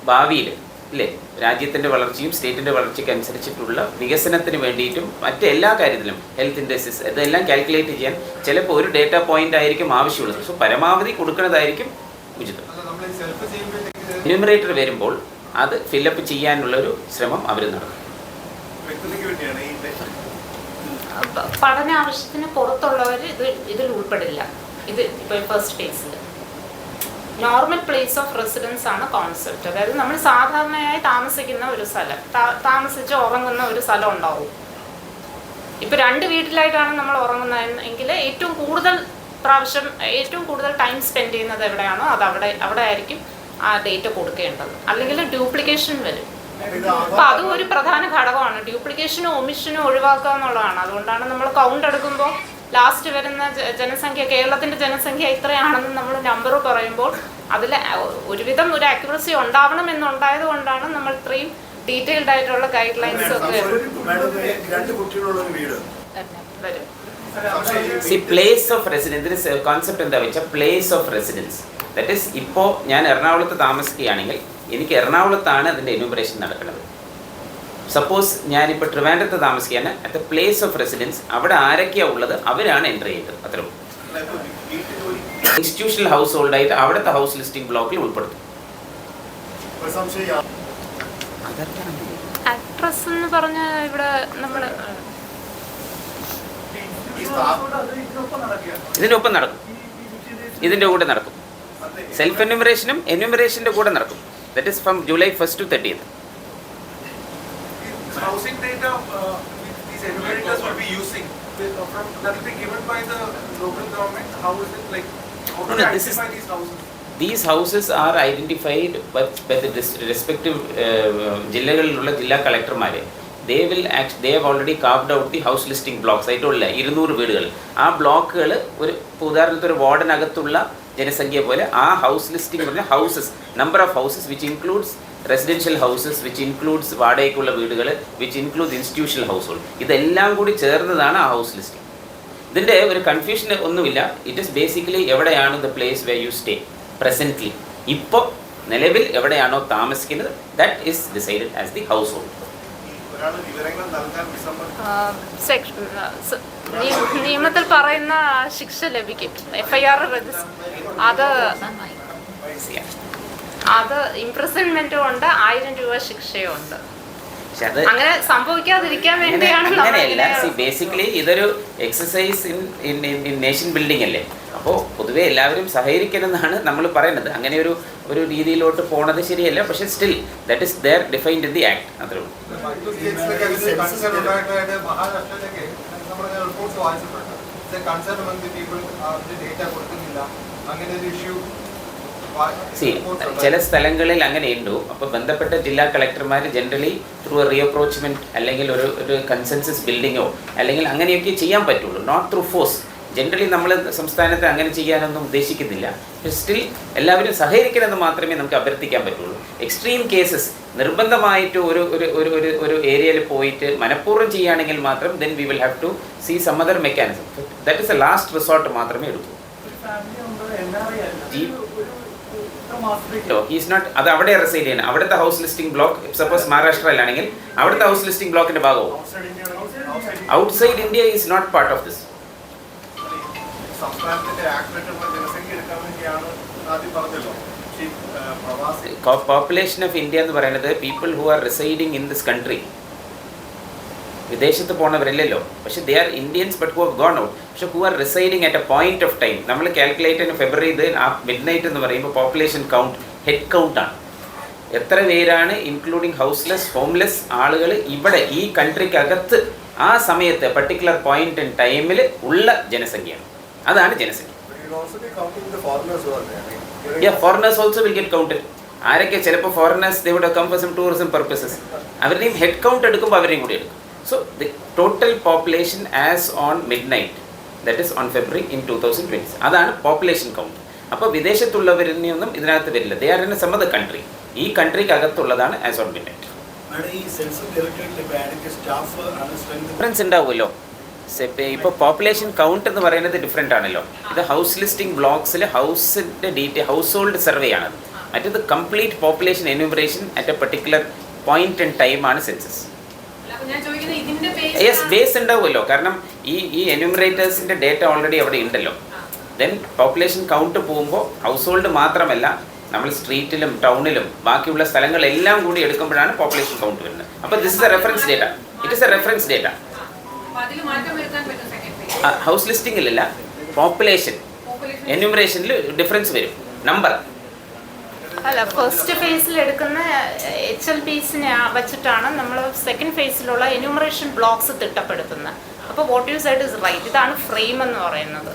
ഭാവിയിൽ ഇല്ലേ രാജ്യത്തിൻ്റെ വളർച്ചയും സ്റ്റേറ്റിൻ്റെ വളർച്ചയ്ക്ക് അനുസരിച്ചിട്ടുള്ള വികസനത്തിന് വേണ്ടിയിട്ടും മറ്റെല്ലാ കാര്യത്തിലും ഹെൽത്ത് ഇൻഡസ്ട്രീസ് ഇതെല്ലാം കാൽക്കുലേറ്റ് ചെയ്യാൻ ചിലപ്പോൾ ഒരു ഡേറ്റ പോയിന്റ് ആയിരിക്കും ആവശ്യമുള്ളത്. സോ പരമാവധി കൊടുക്കുന്നതായിരിക്കും ഉചിതം. എന്യൂമറേറ്റർ വരുമ്പോൾ അത് ഫില്ലപ്പ് ചെയ്യാനുള്ളൊരു ശ്രമം അവർ നടത്തും. പഠന ആവശ്യത്തിന് പുറത്തുള്ളവർ ഇതിൽ ഉൾപ്പെടില്ല. ഇത് ഇപ്പോൾ ഫസ്റ്റ് ഫേസിൽ നോർമൽ പ്ലേസ് ഓഫ് റെസിഡൻസ് ആണ് കോൺസെപ്റ്റ്. അതായത് നമ്മൾ സാധാരണയായി താമസിക്കുന്ന ഒരു സ്ഥലം, താമസിച്ച് ഉറങ്ങുന്ന ഒരു സ്ഥലം ഉണ്ടാവും. ഇപ്പോൾ 2 വീട്ടിലായിട്ടാണ് നമ്മൾ ഉറങ്ങുന്നതെങ്കിൽ ഏറ്റവും കൂടുതൽ ടൈം സ്പെൻഡ് ചെയ്യുന്നത് എവിടെയാണോ അത് അവിടെ ആയിരിക്കും ആ ഡേറ്റ കൊടുക്കേണ്ടത്. അല്ലെങ്കിൽ ഡ്യൂപ്ലിക്കേഷൻ വരും. അപ്പോൾ അതും ഒരു പ്രധാന ഘടകമാണ്. ഡ്യൂപ്ലിക്കേഷനും ഒമിഷനും ഒഴിവാക്കുക എന്നുള്ളതാണ്. അതുകൊണ്ടാണ് നമ്മൾ കൗണ്ട് എടുക്കുമ്പോൾ ലാസ്റ്റ് വരുന്ന ജനസംഖ്യ, കേരളത്തിൻ്റെ ജനസംഖ്യ ഇത്രയാണെന്ന് നമ്മൾ നമ്പർ പറയുമ്പോൾ അതിൽ ഒരുവിധം ഒരു ആക്യുറസി ഉണ്ടാവണം എന്നുണ്ടായത് കൊണ്ടാണ് നമ്മൾ ഇത്രയും ഡീറ്റെയിൽഡ് ആയിട്ടുള്ള ഗൈഡ് ലൈൻസ് ഒക്കെ വരും. പ്ലേസ് ഓഫ് റെസിഡൻസ് കോൺസെപ്റ്റ് എന്താ വെച്ചാൽ place of residence. That is ഇപ്പോൾ ഞാൻ എറണാകുളത്ത് താമസിക്കുകയാണെങ്കിൽ എനിക്ക് എറണാകുളത്താണ് അതിൻ്റെ എന്യൂമറേഷൻ നടക്കുന്നത്. സപ്പോസ് ഞാനിപ്പോൾ ട്രിവാൻഡ്രത്ത് താമസിക്കുകയാണ്, at the place of residence അവിടെ ആരൊക്കെയാണ് ഉള്ളത് അവരാണ് എൻ്റർ ചെയ്തത്. അത്രയും ഇൻസ്റ്റിറ്റ്യൂഷണൽ ഹൗസ് ഹോൾഡായിട്ട് അവിടുത്തെ ഹൗസ് ലിസ്റ്റിംഗ് ബ്ലോക്കിൽ ഉൾപ്പെടുത്തും. അഡ്രസ് എന്ന് പറഞ്ഞ ഇവിടെ നമ്മൾ ഇതിനൊപ്പം നടക്കും, ഇതിൻ്റെ കൂടെ നടക്കും. സെൽഫ് എന്യൂമറേഷനും എന്യൂമറേഷൻ്റെ കൂടെ നടക്കും. That is from July 1st to 30th. Housing data these enumerators will be using that will be given by the local government. How is it like? How do they identify these houses? These houses are identified by the respective ജില്ലകളിലുള്ള ജില്ലാ കളക്ടർമാർ. they have already carved out the house listing blocks. ആയിട്ടുള്ള 200 വീടുകൾ, ആ ബ്ലോക്കുകൾ ഒരു ഉദാഹരണത്തിന് ഒരു വാർഡിനകത്തുള്ള ജനസംഖ്യ പോലെ ആ ഹൗസ് ലിസ്റ്റിംഗ് പറഞ്ഞ houses, number of houses which includes residential houses, which includes വാടകയ്ക്കുള്ള വീടുകൾ, which includes institutional household, ഇതെല്ലാം കൂടി ചേർന്നതാണ് ആ ഹൗസ് ലിസ്റ്റിംഗ്. ഇതിൻ്റെ ഒരു കൺഫ്യൂഷൻ ഒന്നുമില്ല. ഇറ്റ് ഈസ് ബേസിക്കലി എവിടെയാണ് the place way you stay presently. ഇപ്പോൾ നിലവിൽ എവിടെയാണോ താമസിക്കുന്നത് that is decided as the house hold. നിയമത്തിൽ പറയുന്ന ശിക്ഷ ലഭിക്കും. FIR രജിസ്റ്റർ അത് ഇംപ്രിസൺമെന്റും ഉണ്ട്, 1000 രൂപ ശിക്ഷയും ഉണ്ട്. അങ്ങനെ സംഭവിക്കാതിരിക്കാൻ വേണ്ടിയാണ്. അങ്ങനെയല്ല, ബേസിക്കലി ഇതൊരു എക്സസൈസ് ഇൻ നേഷൻ ബിൽഡിംഗ് അല്ലേ. അപ്പോൾ പൊതുവേ എല്ലാവരും സഹകരിക്കണമെന്നാണ് നമ്മൾ പറയുന്നത്. അങ്ങനെ ഒരു രീതിയിലോട്ട് പോണത് ശരിയല്ല. പക്ഷേ still that is there defined in the act. അത്രേ ഉള്ളൂ. ചില സ്ഥലങ്ങളിൽ അങ്ങനെയുണ്ടോ. അപ്പോൾ ബന്ധപ്പെട്ട ജില്ലാ കളക്ടർമാർ ജനറലി ത്രൂ എ റീഅപ്രോച്ച്മെൻറ്റ് അല്ലെങ്കിൽ ഒരു കൺസെൻസസ് ബിൽഡിങ്ങോ അല്ലെങ്കിൽ അങ്ങനെയൊക്കെ ചെയ്യാൻ പറ്റുള്ളൂ, നോട്ട് ത്രൂ ഫോഴ്സ്. ജനറലി നമ്മൾ സംസ്ഥാനത്ത് അങ്ങനെ ചെയ്യാനൊന്നും ഉദ്ദേശിക്കുന്നില്ല. സ്റ്റിൽ എല്ലാവരും സഹകരിക്കണമെന്ന് മാത്രമേ നമുക്ക് അഭ്യർത്ഥിക്കാൻ പറ്റുള്ളൂ. എക്സ്ട്രീം കേസസ് നിർബന്ധമായിട്ട് ഒരു ഏരിയയിൽ പോയിട്ട് മനഃപൂർവ്വം ചെയ്യുകയാണെങ്കിൽ മാത്രം then we will have to see some other mechanism. That is a last resort മാത്രമേ എടുക്കൂ. ഹീസ് നോട്ട്, അത് അവിടെ റിസൈഡ് ചെയ്യണം. അവിടുത്തെ ഹൗസ് ലിസ്റ്റിംഗ് ബ്ലോക്ക് സപ്പോസ് മഹാരാഷ്ട്രയിലാണെങ്കിൽ അവിടുത്തെ ഹൗസ് ലിസ്റ്റിംഗ് ബ്ലോക്കിന്റെ ഭാഗവും. Outside India is not part of this. Population of India എന്ന് പറയുന്നത് people who are residing in this country. വിദേശത്ത് പോണവരല്ലല്ലോ. പക്ഷേ they are Indians but who have gone out. പക്ഷെ who are residing at A point of time. നമ്മൾ calculate ഫെബ്രുവരി ഇത് mid night എന്ന് പറയുമ്പോൾ പോപ്പുലേഷൻ കൗണ്ട് ഹെഡ് കൗണ്ടാണ്. എത്ര പേരാണ് ഇൻക്ലൂഡിങ് ഹൗസ്ലെസ് ഹോംലെസ് ആളുകൾ ഇവിടെ ഈ കൺട്രിക്കകത്ത് ആ സമയത്ത് പർട്ടിക്കുലർ പോയിന്റ് ഇൻ ടൈമിൽ ഉള്ള ജനസംഖ്യയാണ്. അതാണ് ജനസംഖ്യ. Foreigners also will get counted. ആരൊക്കെ ചിലപ്പോൾ foreigners they would come for some tourism purposes. അവരുടെയും ഹെഡ് കൗണ്ട് എടുക്കുമ്പോൾ അവരെയും കൂടി എടുക്കും. So the total population as on midnight, that is on February in 2020, അതാണ് പോപ്പുലേഷൻ കൗണ്ട്. അപ്പോൾ വിദേശത്തുള്ളവരിനൊന്നും ഇതിനകത്ത് വരില്ല. They are in some other country. ഈ കൺട്രിക്ക് അകത്തുള്ളതാണ് ആസ് ഓൺ മിഡ്നൈറ്റ്. ഡിഫറൻസ് ഉണ്ടാവുമല്ലോ. ഇപ്പോൾ പോപ്പുലേഷൻ കൗണ്ട് എന്ന് പറയുന്നത് ഡിഫറെൻ്റ് ആണല്ലോ. ഇത് ഹൗസ് ലിസ്റ്റിംഗ് ബ്ലോക്സിൽ ഹൗസിൻ്റെ ഡീറ്റെയിൽ ഹൗസ് ഹോൾഡ് സർവേ ആണത്. മറ്റേത് complete population enumeration at A particular point in time ആണ് സെൻസസ്. യെസ്, ബേസ് ഉണ്ടാവുമല്ലോ. കാരണം ഈ എന്യൂമറേറ്റേഴ്സിൻ്റെ ഡേറ്റ ഓൾറെഡി അവിടെ ഉണ്ടല്ലോ. ദെൻ പോപ്പുലേഷൻ കൗണ്ട് പോകുമ്പോൾ ഹൗസ് ഹോൾഡ് മാത്രമല്ല, നമ്മൾ സ്ട്രീറ്റിലും ടൗണിലും ബാക്കിയുള്ള സ്ഥലങ്ങളെല്ലാം കൂടി എടുക്കുമ്പോഴാണ് പോപ്പുലേഷൻ കൗണ്ട് വരുന്നത്. അപ്പോൾ this is a reference date. It is a reference date. House ലിസ്റ്റിംഗിലല്ല, പോപ്പുലേഷൻ എന്യൂമറേഷനിൽ ഡിഫറൻസ് വരും. നമ്പർ അല്ല, ഫസ്റ്റ് ഫേസിൽ എടുക്കുന്ന HLPസിനെ വെച്ചിട്ടാണ് നമ്മൾ സെക്കൻഡ് ഫേസിലുള്ള എന്യൂമറേഷൻ ബ്ലോക്സ് തിട്ടപ്പെടുത്തുന്നത്. അപ്പോൾ what you said is right. ഇതാണ് ഫ്രെയിം എന്ന് പറയുന്നത്.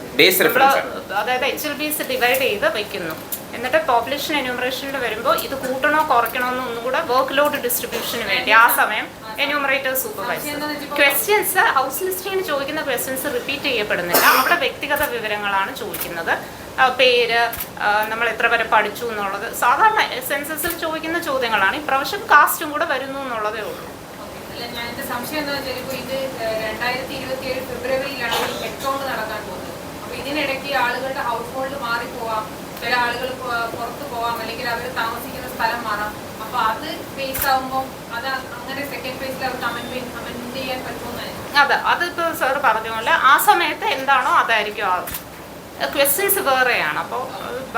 അതായത് HLPs ഡിവൈഡ് ചെയ്ത് വയ്ക്കുന്നു. എന്നിട്ട് പോപ്പുലേഷൻ എന്യൂമറേഷനിൽ വരുമ്പോൾ ഇത് കൂട്ടണോ കുറയ്ക്കണോ എന്ന് ഒന്നും കൂടെ വർക്ക് ലോഡ് ഡിസ്ട്രിബ്യൂഷന് വേണ്ടി ആ സമയം എന്യൂമറേറ്റർ സൂപ്പർവൈസർ. ക്വസ്റ്റ്യൻസ് ഹൗസ് ലിസ്റ്റിങ്ങിന് ചോദിക്കുന്ന ക്വസ്റ്റ്യൻസ് റിപ്പീറ്റ് ചെയ്യപ്പെടുന്നില്ല. അവിടെ വ്യക്തിഗത വിവരങ്ങളാണ് ചോദിക്കുന്നത്. പേര്, നമ്മൾ എത്ര വരെ പഠിച്ചു എന്നുള്ളത് സാധാരണ സെൻസസിൽ ചോദിക്കുന്ന ചോദ്യങ്ങളാണ്. ഇപ്രാവശ്യം കാസ്റ്റും കൂടെ വരുന്നു എന്നുള്ളതേ ഉള്ളൂ. ഞാൻ എൻ്റെ സംശയം എന്താണെന്ന് വെച്ചാൽ ഇപ്പോൾ ഇത് 2027 ഫെബ്രുവരിയിലാണ് ഈ ഹെഡ് കൗണ്ട് നടക്കാൻ പോകുന്നത്. അപ്പോൾ ഇതിനിടയ്ക്ക് ആളുകളുടെ ഹൗസ് ഹോൾഡ് മാറിപ്പോവാം, ചില ആളുകൾ പുറത്ത് പോവാം, അല്ലെങ്കിൽ അവർ താമസിക്കുന്ന സ്ഥലം മാറാം. അപ്പോൾ അത് ഫേസ് ആകുമ്പോൾ അത് അങ്ങനെ സെക്കൻഡ് ഫേസിൽ അവർക്ക് അമെൻഡ് ചെയ്യാൻ പറ്റുമെന്നായിരുന്നു. അതെ, അതിപ്പോൾ സാർ പറഞ്ഞ പോലെ ആ സമയത്ത് എന്താണോ അതായിരിക്കും ആ ക്വസ്റ്റ്യൻസ് വേറെയാണ്, അപ്പോൾ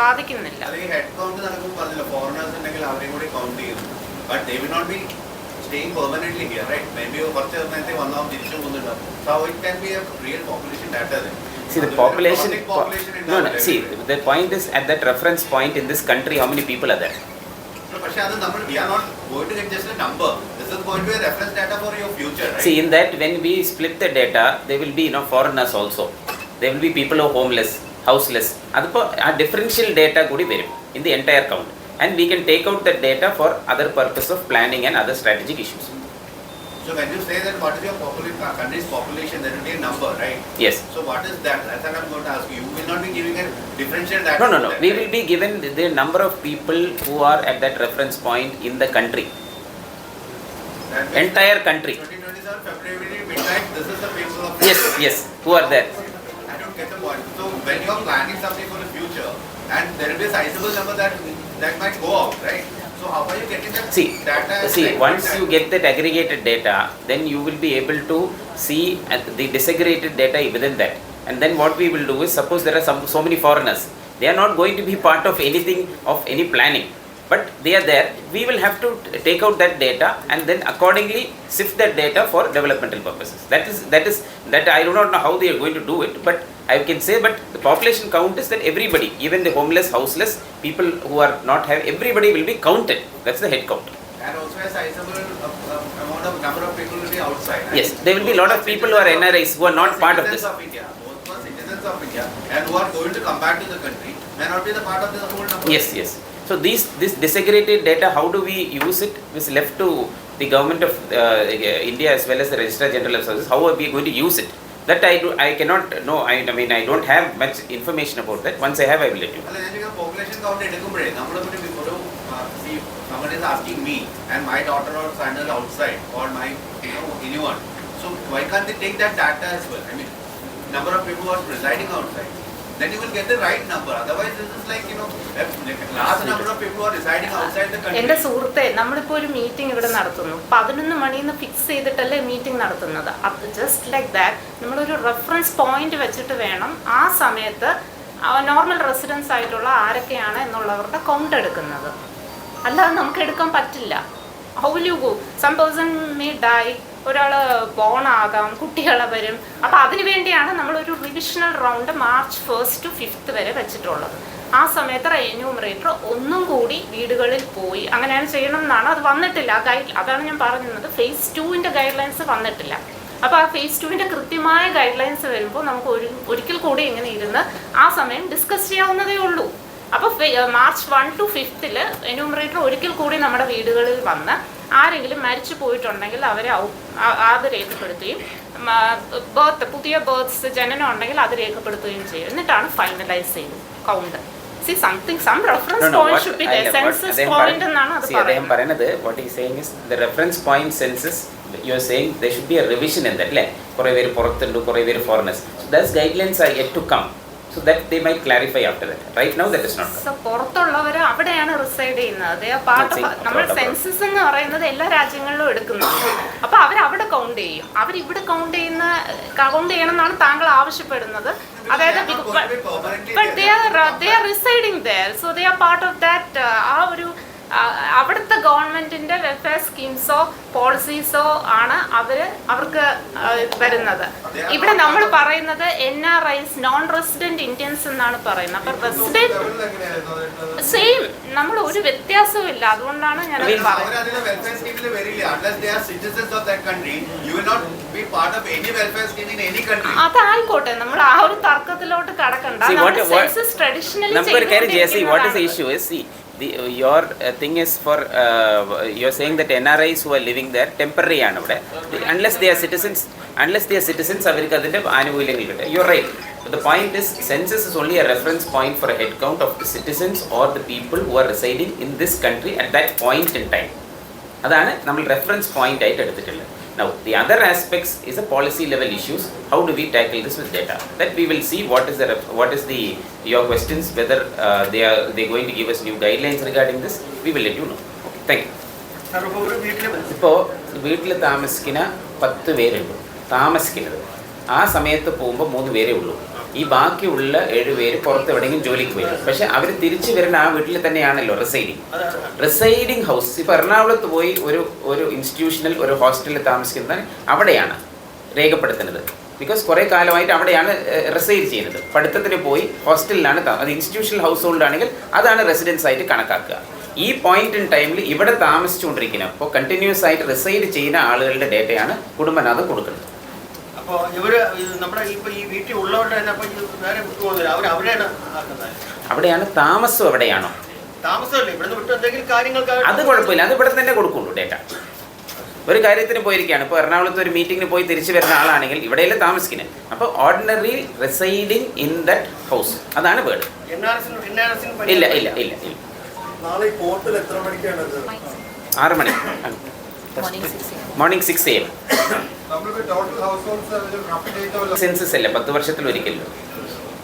ബാധിക്കുന്നില്ല. ഹെഡ് കൗണ്ട് നടക്കുമ്പോൾ പറഞ്ഞില്ല ഫോറിനേഴ്സ് ഉണ്ടെങ്കിൽ അവരെയും കൂടി കൗണ്ട് ചെയ്യുന്നു. But they will not be staying permanently here, right? Maybe കുറച്ച് നേരത്തെ വന്നാൽ തിരിച്ചു പോകുന്നുണ്ടാവും. So it can be a real population data then. See the population. No, see the point is at that reference point in this country, how many people are there? No, പക്ഷേ അത് നമ്മൾ we are not going to get just a number. This is going to be a reference data for your future, right? See, in that when we split the data, there will be foreigners also. There will be people who are homeless, houseless. അതിപ്പോൾ ആ differential data കൂടി വരും in the entire count. And we can take out that data for other purpose of planning and other strategic issues. So when you say that what is your country's population, there will be a number, right? Yes. So what is that? That's what I'm going to ask you. You will not be giving a differential data. No. That, We right? will be given the number of people who are at that reference point in the country. That means Entire country. 2027 February midnight, this is the people of Yes. Who are there? I don't get the point. So when you are planning something for the future, and there will be a sizable number that might go out, right? So how are you getting that data? See, once you get that aggregated data, then you will be able to see the disaggregated data within that. And then what we will do is, suppose there are so many foreigners, they are not going to be part of anything of any planning, but they are there. We will have to take out that data and then accordingly sift that data for developmental purposes. That I do not know how they are going to do it, but I can say, but the population count is that everybody, even the homeless, houseless, people who are not have, everybody will be counted. That's the head count. And also a sizable amount of number of people will be outside. Right? Yes, there will be a lot of people who are NRIs who are not part of this. Of India, both were citizens of India and who are going to come back to the country may not be the part of the whole number. Yes. So this disaggregated data, how do we use it? Is left to the government of India as well as the Registrar General of Services. How are we going to use it? That I cannot know. I mean, I don't have much information about that. Once I have, I will let you know. അല്ല ഞാൻ population count എടുക്കുമ്പോഴേ നമ്മൾ ഒരു see someone is asking me and my daughter or son is outside or my anyone. So why can't they take that data as well? I mean, number of people who are residing outside. Then you will get the right number. Otherwise, this is like large number of people who are residing outside the country. എൻ്റെ സുഹൃത്തെ, നമ്മളിപ്പോൾ ഒരു meeting ഇവിടെ നടത്തുന്നു. 11 മണിന്ന് fix ചെയ്തിട്ടല്ലേ meeting നടത്തുന്നത്. അത് just like that നമ്മളൊരു reference point വെച്ചിട്ട് വേണം ആ സമയത്ത് നോർമൽ റെസിഡൻസ് ആയിട്ടുള്ള ആരൊക്കെയാണ് എന്നുള്ളവരുടെ കൗണ്ട് എടുക്കുന്നത്. അല്ലാതെ നമുക്ക് എടുക്കാൻ പറ്റില്ല. How will you go? Some person may die, ഒരാൾ ബോൺ ആകാം, കുട്ടികളെ വരും. അപ്പോൾ അതിനു വേണ്ടിയാണ് നമ്മളൊരു റിവിഷണൽ റൗണ്ട് March 1 to 5 വരെ വെച്ചിട്ടുള്ളത്. ആ സമയത്ത് എന്യൂമറേറ്റർ ഒന്നും കൂടി വീടുകളിൽ പോയി അങ്ങനെയാണ് ചെയ്യണം എന്നാണ്. അത് വന്നിട്ടില്ല അതാണ് ഞാൻ പറയുന്നത്. phase 2 ഗൈഡ് ലൈൻസ് വന്നിട്ടില്ല. അപ്പോൾ ആ phase 2 കൃത്യമായ ഗൈഡ് ലൈൻസ് വരുമ്പോൾ നമുക്ക് ഒരിക്കൽ കൂടി ഇങ്ങനെ ഇരുന്ന് ആ സമയം ഡിസ്കസ് ചെയ്യാവുന്നതേ ഉള്ളൂ. അപ്പോൾ March 1 to 5 എന്യൂമറേറ്റർ ഒരിക്കൽ കൂടി നമ്മുടെ വീടുകളിൽ വന്ന് ആരെങ്കിലും മരിച്ചു പോയിട്ടുണ്ടെങ്കിൽ അവരെ അത് രേഖപ്പെടുത്തുകയും പുതിയ ബേർത്ത്സ് ജനനം ഉണ്ടെങ്കിൽ അത് രേഖപ്പെടുത്തുകയും ചെയ്യും. എന്നിട്ടാണ് ഫൈനലൈസ് ചെയ്യുന്നത് count. some reference point should be there. Census point എന്നാണ് അത് പറയുന്നത്. What he is saying is the reference point census. You are saying there should be a revision in that, like കുറേ പേര് പുറത്തുണ്ട്, കുറേ പേര് foreigners. So those guidelines are yet to come. So that they might clarify after that. Right now that is not. So പുറത്തുള്ളവർ അവിടെയാണ് reside ചെയ്യുന്നത്. നമ്മൾ census എന്ന് പറയുന്നത് എല്ലാ രാജ്യങ്ങളിലും എടുക്കുന്നുണ്ട്. അപ്പോൾ അവരവിടെ കൗണ്ട് ചെയ്യും. അവരിവിടെ കൗണ്ട് ചെയ്യണം എന്നാണ് താങ്കൾ ആവശ്യപ്പെടുന്നത്. അതായത് but they are residing there, so they are part of that. ആ ഒരു അവിടുത്തെ ഗവൺമെന്റിന്റെ വെൽഫെയർ സ്കീംസോ പോളിസീസോ ആണ് അവർക്ക് വരുന്നത്. ഇവിടെ നമ്മൾ പറയുന്നത് NRIs, നോൺ റെസിഡന്റ് ഇന്ത്യൻസ് എന്നാണ് പറയുന്നത്. അപ്പൊ റെസിഡന്റ് സെയിം, നമ്മൾ ഒരു വ്യത്യാസവും ഇല്ല. അതുകൊണ്ടാണ് ഞാൻ അതായിക്കോട്ടെ, നമ്മൾ ആ ഒരു തർക്കത്തിലോട്ട് കടക്കണ്ട. ചെയ്യേണ്ട. See, നമ്മുടെ what സെൻസസ് ട്രഡീഷണലി നമുക്കൊരു കാര്യം ചെയ്യാം. See, what is the issue is, see, your thing is for you're saying that NRIs who are living there temporary ആണ് ഇവിടെ. Unless they are citizens അവർക്ക് അതിന്റെ ആനുകൂല്യങ്ങൾ കിട്ടും. You're right. But the point is, census is only a reference point for a head count of the citizens or the people who are residing in this country at that point in time. അതാണ് നമ്മൾ reference point ആയിട്ട് എടുത്തിട്ടുള്ളത്. Now, the other aspects is a policy level issues. How do we tackle this with data? That we will see what is your questions, whether they going to give us new guidelines regarding this. We will let you know. Okay, thank you. ഇപ്പോൾ വീട്ടിൽ താമസിക്കുന്ന 10 പേരുണ്ട് താമസിക്കുന്നത്. ആ സമയത്ത് പോകുമ്പോൾ 3 പേരേ ഉള്ളൂ. ഈ ബാക്കിയുള്ള 7 പേര് പുറത്ത് എവിടെയെങ്കിലും ജോലിക്ക് പോയി. പക്ഷെ അവർ തിരിച്ചു വരുന്ന ആ വീട്ടിൽ തന്നെയാണല്ലോ റിസൈഡിങ് ഹൗസ്. ഇപ്പോൾ എറണാകുളത്ത് പോയി ഒരു ഇൻസ്റ്റിറ്റ്യൂഷണൽ ഒരു ഹോസ്റ്റലിൽ താമസിക്കുന്നത് അവിടെയാണ് രേഖപ്പെടുത്തുന്നത്. ബിക്കോസ് കുറേ കാലമായിട്ട് അവിടെയാണ് റിസൈഡ് ചെയ്യുന്നത്. പഠിത്തത്തിന് പോയി ഹോസ്റ്റലിലാണ് അത് ഇൻസ്റ്റിറ്റ്യൂഷണൽ ഹൗസ് ഹോൾഡ് ആണെങ്കിൽ അതാണ് റെസിഡൻസ് ആയിട്ട് കണക്കാക്കുക. ഈ പോയിന്റ് ഇൻ ടൈമിൽ ഇവിടെ താമസിച്ചുകൊണ്ടിരിക്കുന്നത് അപ്പോൾ കണ്ടിന്യൂസ് ആയിട്ട് റിസൈഡ് ചെയ്യുന്ന ആളുകളുടെ ഡേറ്റയാണ് കുടുംബനാഥം കൊടുക്കുന്നത്. അപ്പോൾ ഇവര് നമ്മുടെ ഇപ്പൊ ഈ വീട്ടിൽ ഉള്ളവരുടെ തന്നെ അപ്പൊ വേറെ വിട്ടുപോകുന്നില്ല, അവരെയാണ് ആക്കുന്നത്. അവിടെയാണ് താമസം. എവിടെയാണോ താമസമല്ലേ ഇവിടുന്ന് വിട്ട് എന്തെങ്കിലും കാര്യങ്ങൾക്ക് അത് കുഴപ്പമില്ല, അത് ഇവിടെ തന്നെ കൊടുക്കുള്ളൂ ഡേറ്റ. ഒരു കാര്യത്തിന് പോയിരിക്കുകയാണ്, ഇപ്പോൾ എറണാകുളത്ത് ഒരു മീറ്റിങ്ങിന് പോയി തിരിച്ചു വരുന്ന ആളാണെങ്കിൽ ഇവിടെയല്ലേ താമസിക്കുന്നത്. അപ്പോൾ ordinary residing in that house അതാണ് വേർഡ്. ഇല്ല ഇല്ല ഇല്ല ഇല്ല. നാളെ പോർട്ടൽ എത്ര മണിക്കാണ്? 6 മണി മോർണിംഗ് 6 AM. സെൻസസ് അല്ല 10 വർഷത്തിൽ ഒരിക്കലും.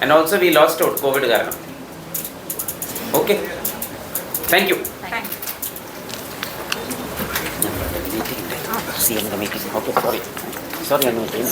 And also we lost out Covid കാരണം. Okay, thank you. Meeting okay, sorry meeting